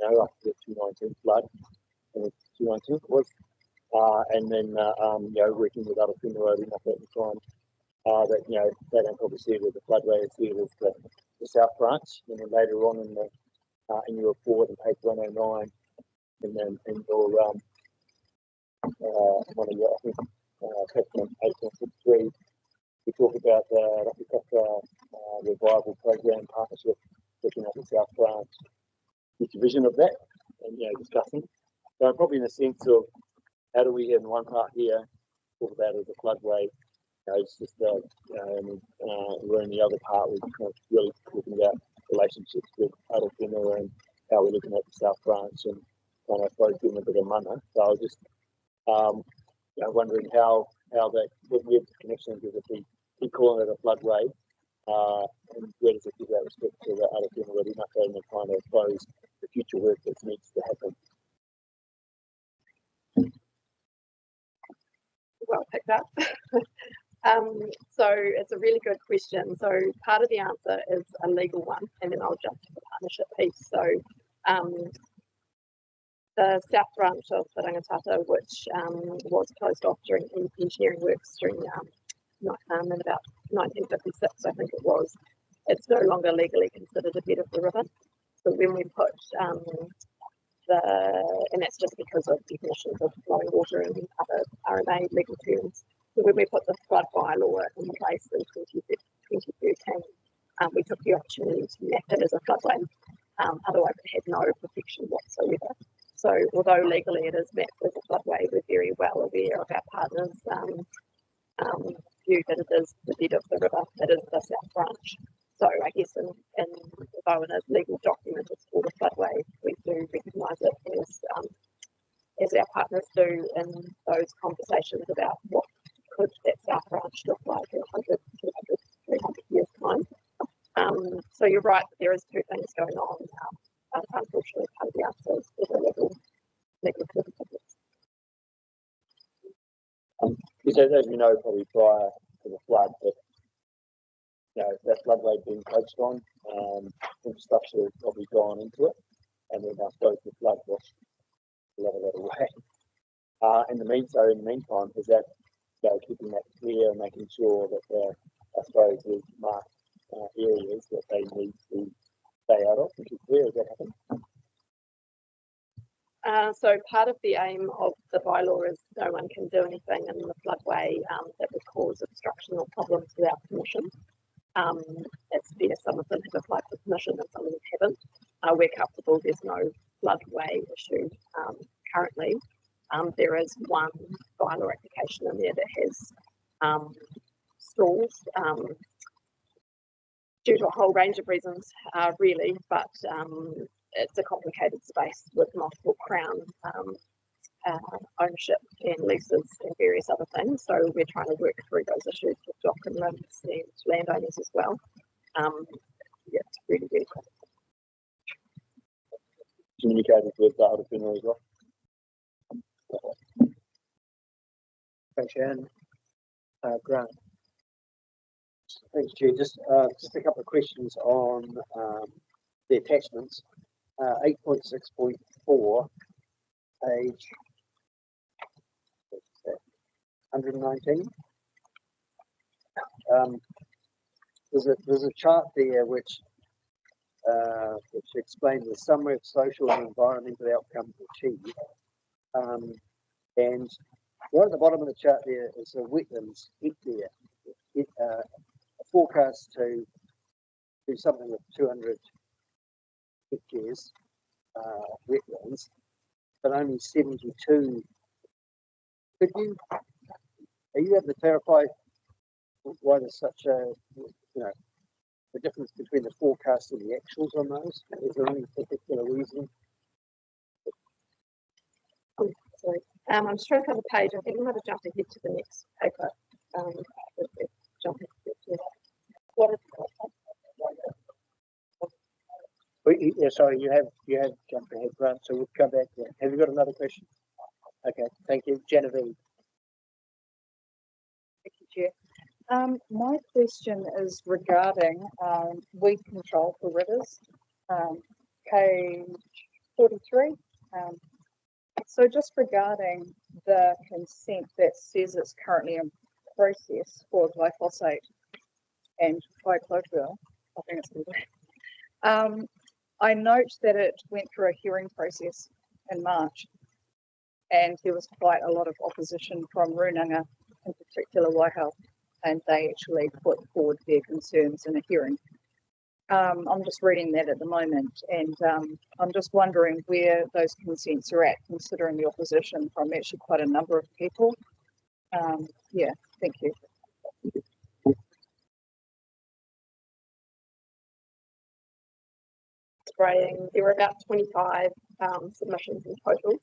know, after the 2019 flood, and 2019 was, and then you know, working with other whenua at the time, that, you know, they don't probably see it as the floodway, it's seen as the South Branch, and then later on in your report on page 109, and then in your one of your, I think, Catchment 8.63, we talk about the Whakakapi revival program partnership, looking at the South Branch, each division of that, and, you know, discussing. So probably in the sense of how do we, in one part here, talk about it as a floodway. You know, it's just, we're in the other part, we're kind of really talking about relationships with other whenua and how we're looking at the South Branch and kind of both giving a bit of mana. So I was just, you know, wondering how that with the connection, because if we keep calling it a floodway, and where does it give that respect to the other whenua really not going to kind of close the future work that needs to happen? Well picked up. So it's a really good question. So part of the answer is a legal one, and then I'll jump to the partnership piece. So the South Branch of the Rangatato, which was closed off during engineering works during in about 1956, I think it was, it's no longer legally considered a bed of the river. So when we put and that's just because of definitions of flowing water and other RMA legal terms. So when we put the flood bylaw in place in 2013, we took the opportunity to map it as a floodway. Otherwise, it had no protection whatsoever. So although legally it is mapped as a floodway, we're very well aware of our partners' view that it is the bed of the river, it is the South Branch. So I guess in although in a legal document it's called a floodway, we do recognise it as our partners do in those conversations about what could that South Branch look like in 100, 200, 300 years' time. So you're right, there is two things going on. Unfortunately, part of the answer is a legal difficulties. Because as you know, probably prior to the flood, that that floodway being focused on, infrastructure has probably gone into it, and then I suppose the flood washed a lot of that away. In the meantime, is that keeping that clear, making sure that I suppose there's marked areas that they need to stay out of, which is clear. Is that happening? So part of the aim of the bylaw is no one can do anything in the floodway that would cause obstruction or problems without permission. It's there, some of them have applied for permission and some of them haven't. We're comfortable there's no floodway issue currently. There is one bylaw application in there that has stalls due to a whole range of reasons, really, but it's a complicated space with multiple Crown ownership and leases and various other things. So we're trying to work through those issues with dock and limbs and landowners as well. Yeah, it's really, really complicated. Communicated with the other funeral as well. Thanks, Anne. Grant. Thanks, Chair. Just a couple of questions on the attachments. 8.6.4, page 119. There's a chart there which explains the summary of social and environmental outcomes achieved. And right at the bottom of the chart there is a wetlands hectare, a forecast to do something with 200 hectares wetlands, but only 72. Are you able to clarify why there's such a, the difference between the forecast and the actuals on those? Is there any particular reason? Sorry. I'm just trying to cover the page. I think I'm going to jump ahead to the next paper. Jump ahead to what is Yeah, sorry, you have jumped ahead, Grant, so we'll come back there. Have you got another question? Okay, thank you. Genevieve. Thank you, Chair. My question is regarding weed control for rivers, page 43. So just regarding the consent that says it's currently in process for glyphosate and triclopidyl, I think it's called. I note that it went through a hearing process in March, and there was quite a lot of opposition from Runanga, in particular Waihau, and they actually put forward their concerns in a hearing. I'm just reading that at the moment, and I'm just wondering where those consents are at, considering the opposition from actually quite a number of people. Yeah, thank you. Spraying. There were about 25 submissions in total.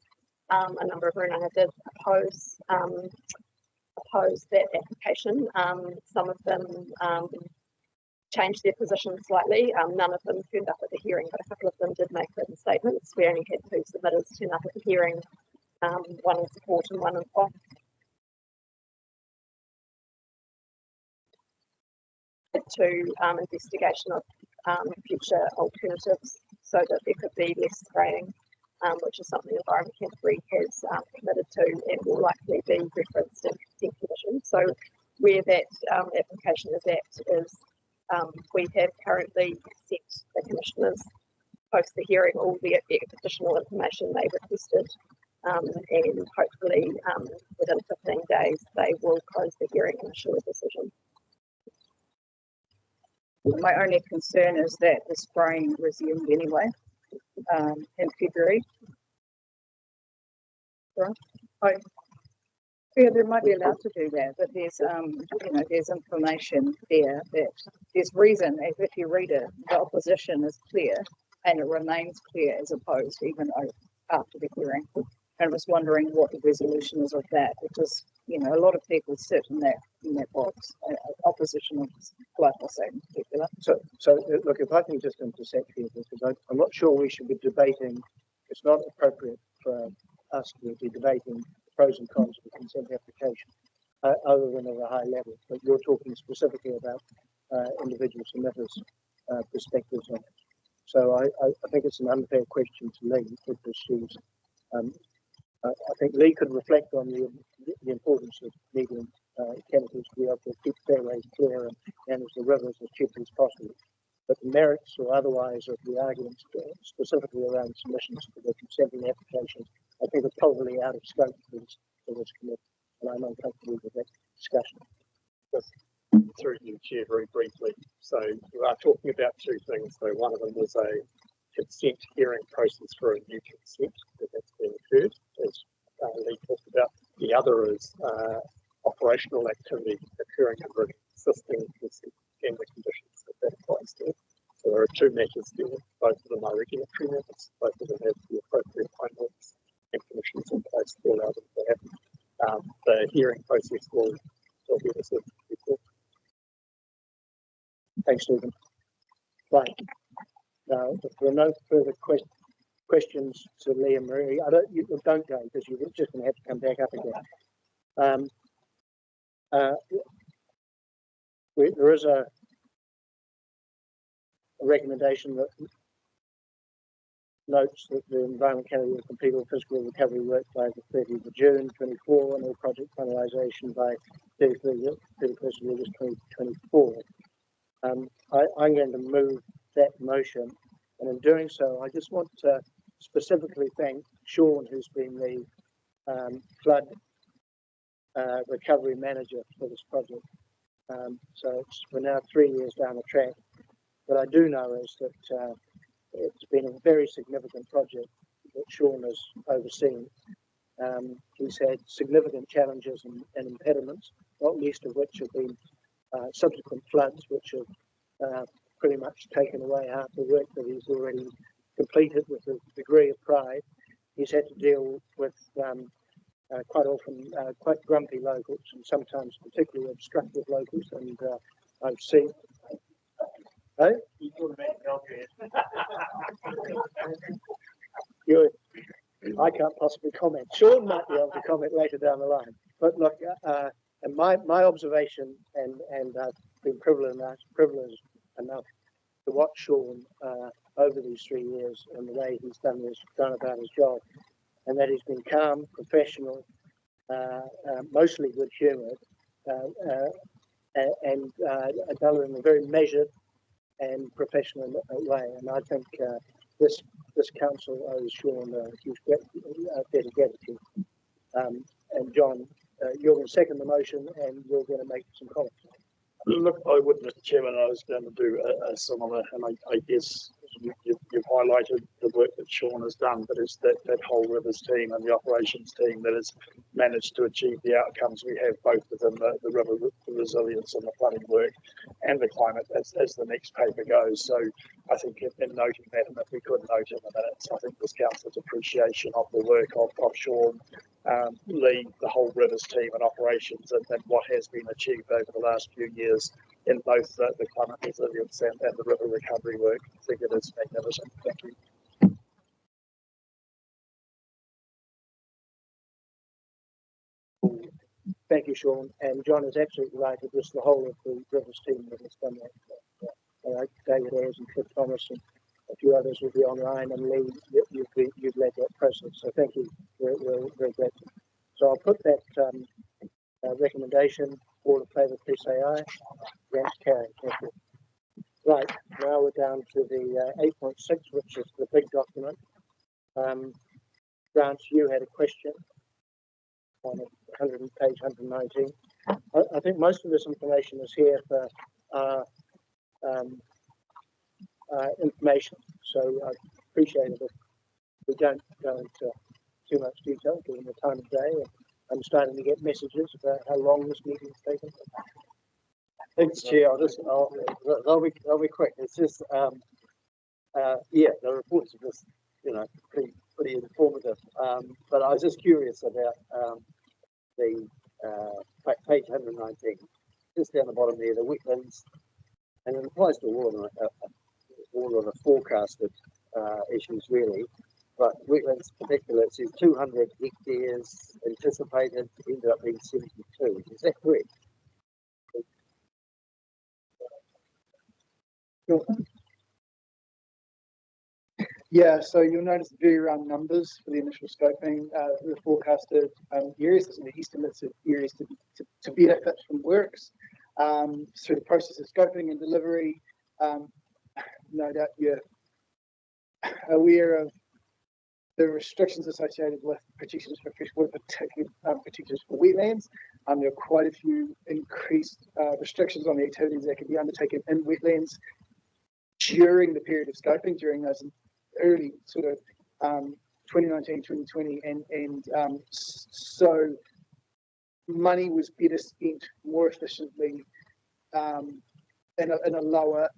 A number of Runanga did oppose that application. Some of them changed their position slightly. None of them turned up at the hearing, but a couple of them did make written statements. We only had 2 submitters turn up at the hearing, one in support and one in off. To investigation of future alternatives so that there could be less spraying, which is something Environment Canterbury has committed to and will likely be referenced in consent conditions. So where that application is at is we have currently sent the commissioners post the hearing all the additional information they requested, and hopefully within 15 days they will close the hearing and issue a decision. My only concern is that the spraying resumed anyway in February. Right. Yeah, they might be allowed to do that, but there's there's information there that there's reason. If you read it, the opposition is clear and it remains clear as opposed even after the hearing. And I was wondering what the resolution is of that, because a lot of people sit in that box, opposition of glyphosate in particular. So look, if I can just intersect here, because I'm not sure we should be debating. It's not appropriate for us to be debating the pros and cons of the consent application. other than at a high level, but you're talking specifically about individual submitters' perspectives on it. So I think it's an unfair question to Lee because she's. I think Lee could reflect on the importance of needing chemicals to be able to keep fairways clear and manage the rivers as cheaply as possible. But the merits or otherwise of the arguments, specifically around submissions to the consenting application, I think are probably out of scope for this committee, and I'm uncomfortable with that discussion. Through you, Chair, very briefly. So you are talking about two things. So one of them was a consent hearing process for a new consent that's been heard, as Lee talked about. The other is operational activity occurring under an existing consent and the conditions that applies to. So there are two matters there. Both of them are regulatory matters. Both of them have the appropriate frameworks and conditions in place to allow them to happen. The hearing process will be this before. Thanks, Stephen. Right. Now, if there are no further questions to Lee and Marie, don't go because you're just going to have to come back up again. There is a recommendation that notes that the Environment Canada will complete all physical recovery work by the 30th of June 24 and all project finalisation by 31st of August 2024. I'm going to move that motion, and in doing so, I just want to specifically thank Sean, who's been the flood recovery manager for this project. So we're now 3 years down the track. What I do know is that it's been a very significant project that Sean has overseen. He's had significant challenges and impediments, not least of which have been subsequent floods, which have pretty much taken away half the work that he's already completed with a degree of pride. He's had to deal with quite often quite grumpy locals and sometimes particularly obstructive locals, and I've seen. Oh? I can't possibly comment. Sean might be able to comment later down the line. But look, and my observation, and I've been privileged enough to watch Sean over these 3 years and the way he's gone about his job, and that he's been calm, professional, mostly good-humoured, and done it in a very measured and professional way. And I think this council owes Sean a huge debt of gratitude. And John, you're going to second the motion, and you're going to make some comments. Look, I would, Mr. Chairman. I was going to do a similar, and I guess you've highlighted the work that Sean has done, but it's that whole Rivers team and the operations team that has managed to achieve the outcomes we have, both within the river resilience and the flooding work and the climate as the next paper goes. So I think in noting that, and if we could note in a minute, I think this council's appreciation of the work of Sean, Lee, the whole Rivers team and operations, and what has been achieved over the last few years in both the climate resilience and the river recovery work. I think it is magnificent. Thank you. Thank you, Sean. And John is absolutely right. It was the whole of the Rivers team that has done that. David Ayres and Cliff Thomas and a few others will be online, and Lee, you've led that process. So thank you. We're very grateful. So I'll put that recommendation. All in favour, please say aye. That's carried. Thank you. Right, now we're down to the 8.6, which is the big document. Grant, you had a question on page 119. I think most of this information is here for information, so I appreciate it if we don't go into too much detail given the time of day. I'm starting to get messages about how long this meeting is taking. Thanks, Chair. I'll be quick. It's just, yeah, the reports are just, pretty informative. But I was just curious about the page 119, just down the bottom there, the wetlands, and it applies to all of the forecasted issues really. Right, wetlands particular, it says 200 hectares anticipated, ended up being 72. Is that correct? Yeah, so you'll notice very round numbers for the initial scoping. The forecasted areas, so the estimates of areas to benefit from works through the process of scoping and delivery. No doubt you're aware of the restrictions associated with protections for freshwater, particularly protections for wetlands. There are quite a few increased restrictions on the activities that can be undertaken in wetlands during the period of scoping, during those early sort of 2019, 2020, and so money was better spent more efficiently in a lower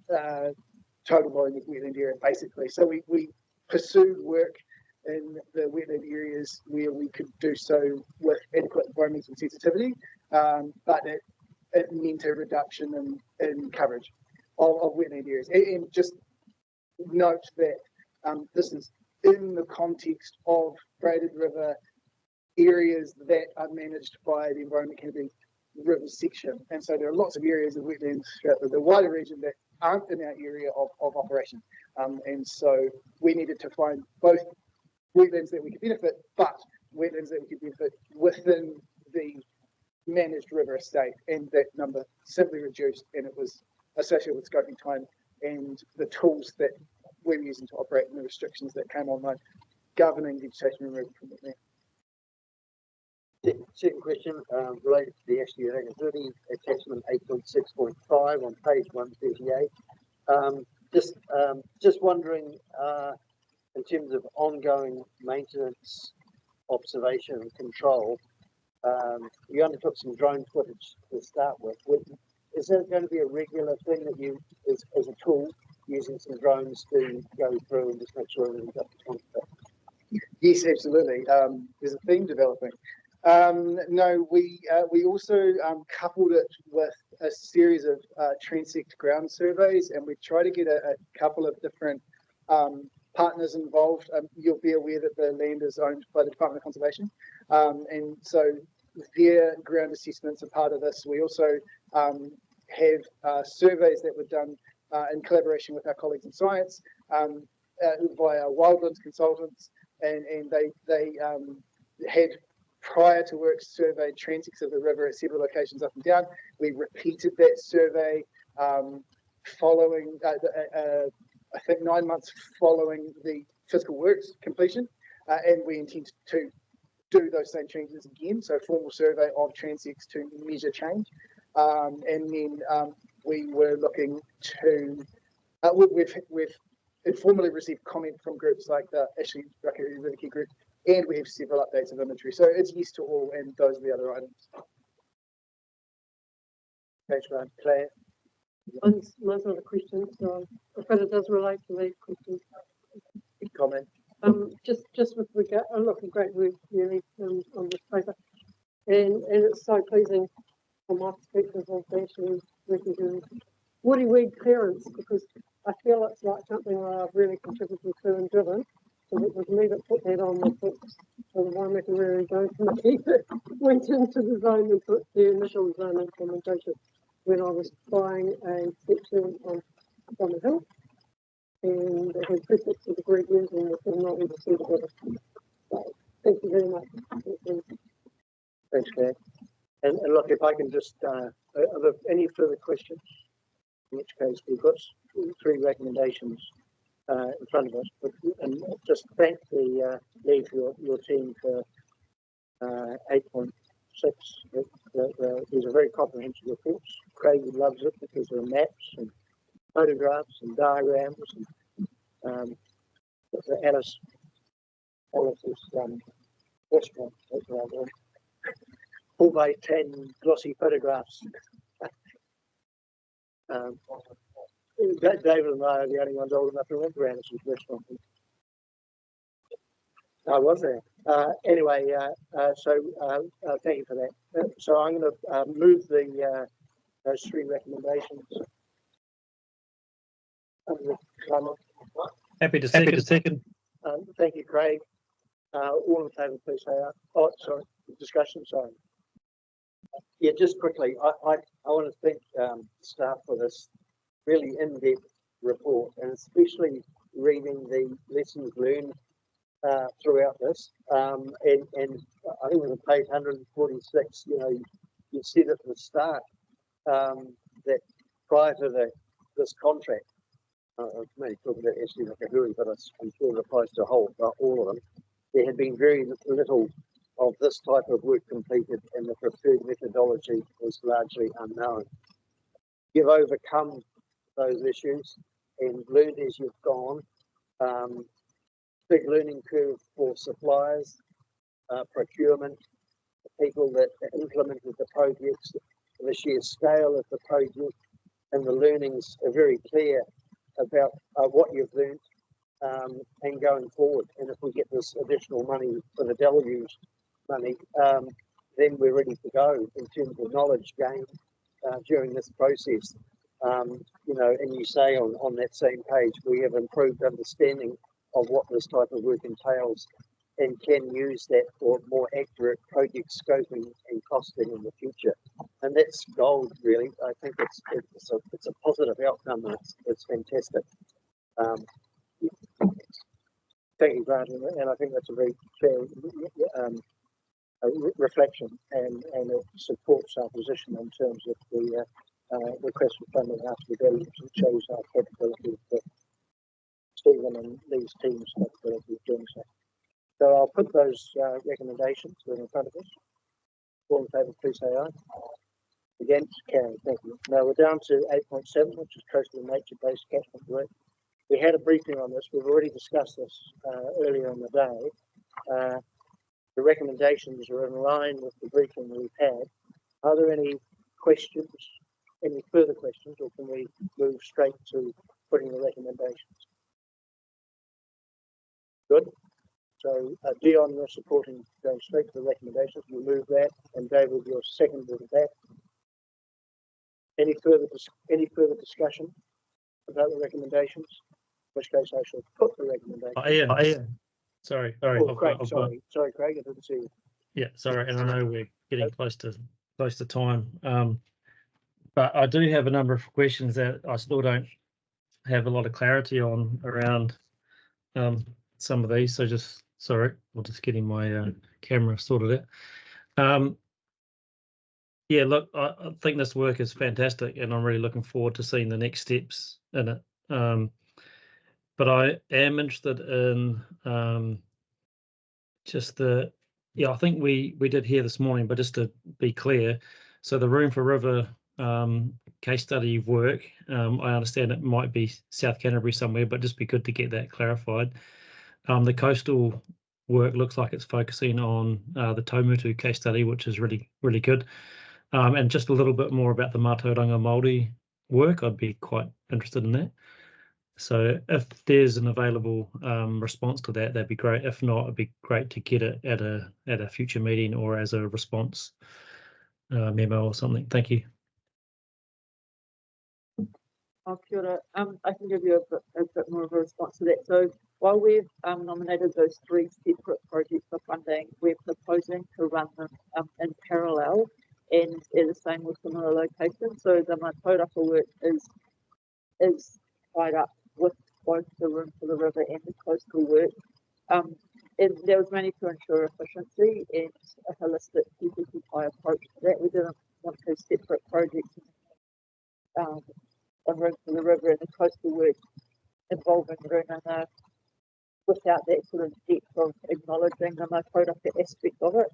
total volume of wetland area, basically. So we pursued work in the wetland areas where we could do so with adequate environmental sensitivity, but it meant a reduction in coverage of wetland areas. And just note that this is in the context of Braided River areas that are managed by the Environment Canterbury River section. And so there are lots of areas of wetlands throughout the wider region that aren't in our area of operation. And so we needed to find both wetlands that we could benefit, but wetlands that we could benefit within the managed river estate. And that number simply reduced, and it was associated with scoping time and the tools that we were using to operate and the restrictions that came online governing vegetation removal from wetland. Second question related to the SU 30 attachment 8.6.5 on page 138. Just wondering, in terms of ongoing maintenance, observation and control, you undertook some drone footage to start with. Is that going to be a regular thing that you, as a tool, using some drones to go through and just make sure everything's up to point? Yes, absolutely. There's a theme developing. No, we also coupled it with a series of transect ground surveys, and we try to get a couple of different partners involved. You'll be aware that the land is owned by the Department of Conservation, and so their ground assessments are part of this. We also have surveys that were done in collaboration with our colleagues in science via wildlands consultants, and they had, prior to work, surveyed transects of the river at several locations up and down. We repeated that survey following, I think, 9 months following the physical works completion, and we intend to do those same changes again. So formal survey of transects to measure change, and then we were looking to, we've informally received comment from groups like the Ashley Whakakapi group, and we have several updates of imagery. So it's yes to all, and those are the other items. Thanks, Grant. Claire? Mine's not a question, but it does relate to the question. Comment? Just with regard, a lot of great work really on this paper, and it's so pleasing from my perspective of actually working to woody weed clearance, because I feel it's like something that I've really contributed to and driven. So it was me that put that on the books for the Waimaki Rare Zone Committee that went into the zone and put the initial zone implementation when I was buying a section on the hill, and it had prefix of the great years and it was not really suitable. So thank you very much. Thanks, Claire. And look, if I can just, are there any further questions? In which case, we've got 3 recommendations in front of us. And just thank the lead for your team for 8.6. These are very comprehensive reports. Craig loves it because there are maps and photographs and diagrams. And Alice's restaurant, 4x10 glossy photographs. David and I are the only ones old enough to remember Alice's restaurant. I was there. Anyway, thank you for that. So I'm going to move those 3 recommendations. Happy to second. Thank you, Craig. All in favour, please say aye. Oh, sorry, discussion, sorry. Yeah, just quickly, I want to thank staff for this really in-depth report, and especially reading the lessons learned throughout this. And I think it was on page 146, you know, you said at the start that prior to this contract, I'm maybe talking about SG Whakahuri, but I'm sure it applies to all of them, there had been very little of this type of work completed, and the preferred methodology was largely unknown. You've overcome those issues and learned as you've gone. Big learning curve for suppliers, procurement, the people that implemented the projects, the sheer scale of the project, and the learnings are very clear about what you've learned and going forward. And if we get this additional money for the deluge money, then we're ready to go in terms of knowledge gained during this process. You know, and you say on that same page, we have improved understanding of what this type of work entails and can use that for more accurate project scoping and costing in the future. And that's gold, really. I think it's a positive outcome, and it's fantastic. Thank you, Grant, and I think that's a very fair reflection, and it supports our position in terms of the request for funding after the deluge. It shows our capability that Stephen and Lee's team's capability of doing so. So I'll put those recommendations that are in front of us. All in favour, please say aye. Against, carried. Thank you. Now we're down to 8.7, which is coastal and nature-based catchment work. We had a briefing on this. We've already discussed this earlier in the day. The recommendations are in line with the briefing we've had. Are there any questions, any further questions, or can we move straight to putting the recommendations? Good. So Dion, you're supporting going straight to the recommendations. We'll move that, and David, you're seconded that. Any further discussion about the recommendations? In which case, I shall put the recommendations. Ian. Sorry. Oh, Craig, sorry, Craig, I didn't see you. Yeah, sorry, and I know we're getting close to time, but I do have a number of questions that I still don't have a lot of clarity on around some of these. So just sorry, I'm just getting my camera sorted out. Yeah, look, I think this work is fantastic, and I'm really looking forward to seeing the next steps in it. But I am interested in just I think we did hear this morning, but just to be clear, so the Room for River case study work, I understand it might be South Canterbury somewhere, but just be good to get that clarified. The coastal work looks like it's focusing on the Taumutu case study, which is really, really good. And just a little bit more about the Mātauranga Māori work, I'd be quite interested in that. So if there's an available response to that, that'd be great. If not, it'd be great to get it at a future meeting or as a response memo or something. Thank you. Kia ora. I can give you a bit more of a response to that. So while we've nominated those 3 separate projects for funding, we're proposing to run them in parallel and at the same or similar location. So the Mātauranga work is tied up with both the Room for the River and the coastal work. And there was mainly to ensure efficiency and a holistic PPPI approach to that. We didn't want 2 separate projects on Room for the River and the coastal work involving Runanga without that sort of depth of acknowledging the Mātauranga aspect of it.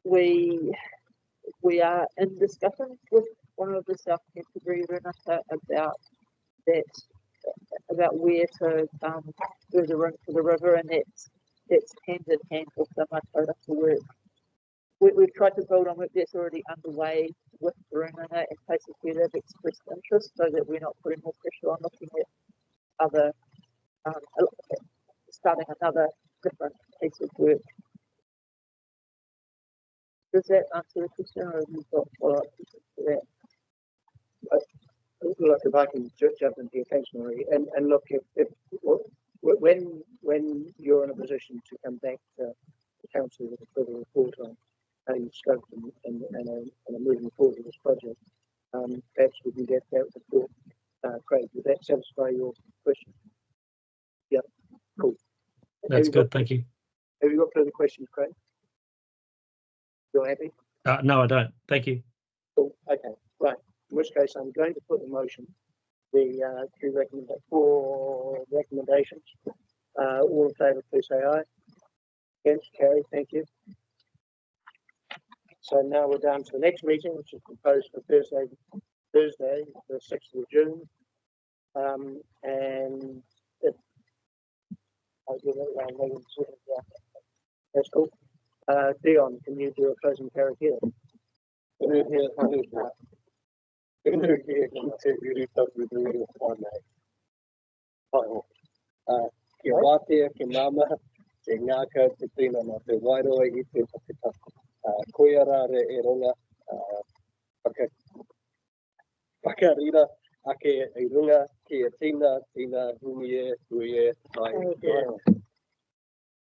We are in discussions with one of the South Canterbury Runanga about where to do the Room for the River, and that's hand in hand with the Mātauranga work. We've tried to build on work that's already underway with the Runanga in places where they've expressed interest, so that we're not putting more pressure on looking at other starting another different piece of work. Does that answer the question, or have you got follow-up to that? Look, if I can jump into your thanks, Marie, and look, if when you're in a position to come back to the council with a further report on how you scoped and are moving forward with this project, perhaps we can get that report. Craig, would that satisfy your question? Yeah, cool. That's good, thank you. Have you got further questions, Craig? You're happy? No, I don't. Thank you. Cool. Okay, right. In which case, I'm going to put the motion, the four recommendations. All in favour, please say aye. Against, carry. Thank you. So now we're down to the next meeting, which is proposed for Thursday, the 6th of June. And I'll give it that's cool. Dion, can you do a closing karakia? Ke wātea, ke mama, te ngākau, te tina mā te wairoa I te whakatau. Koia rāre e runga, whakarira, ake e runga, ke tina, tina, huie, tai.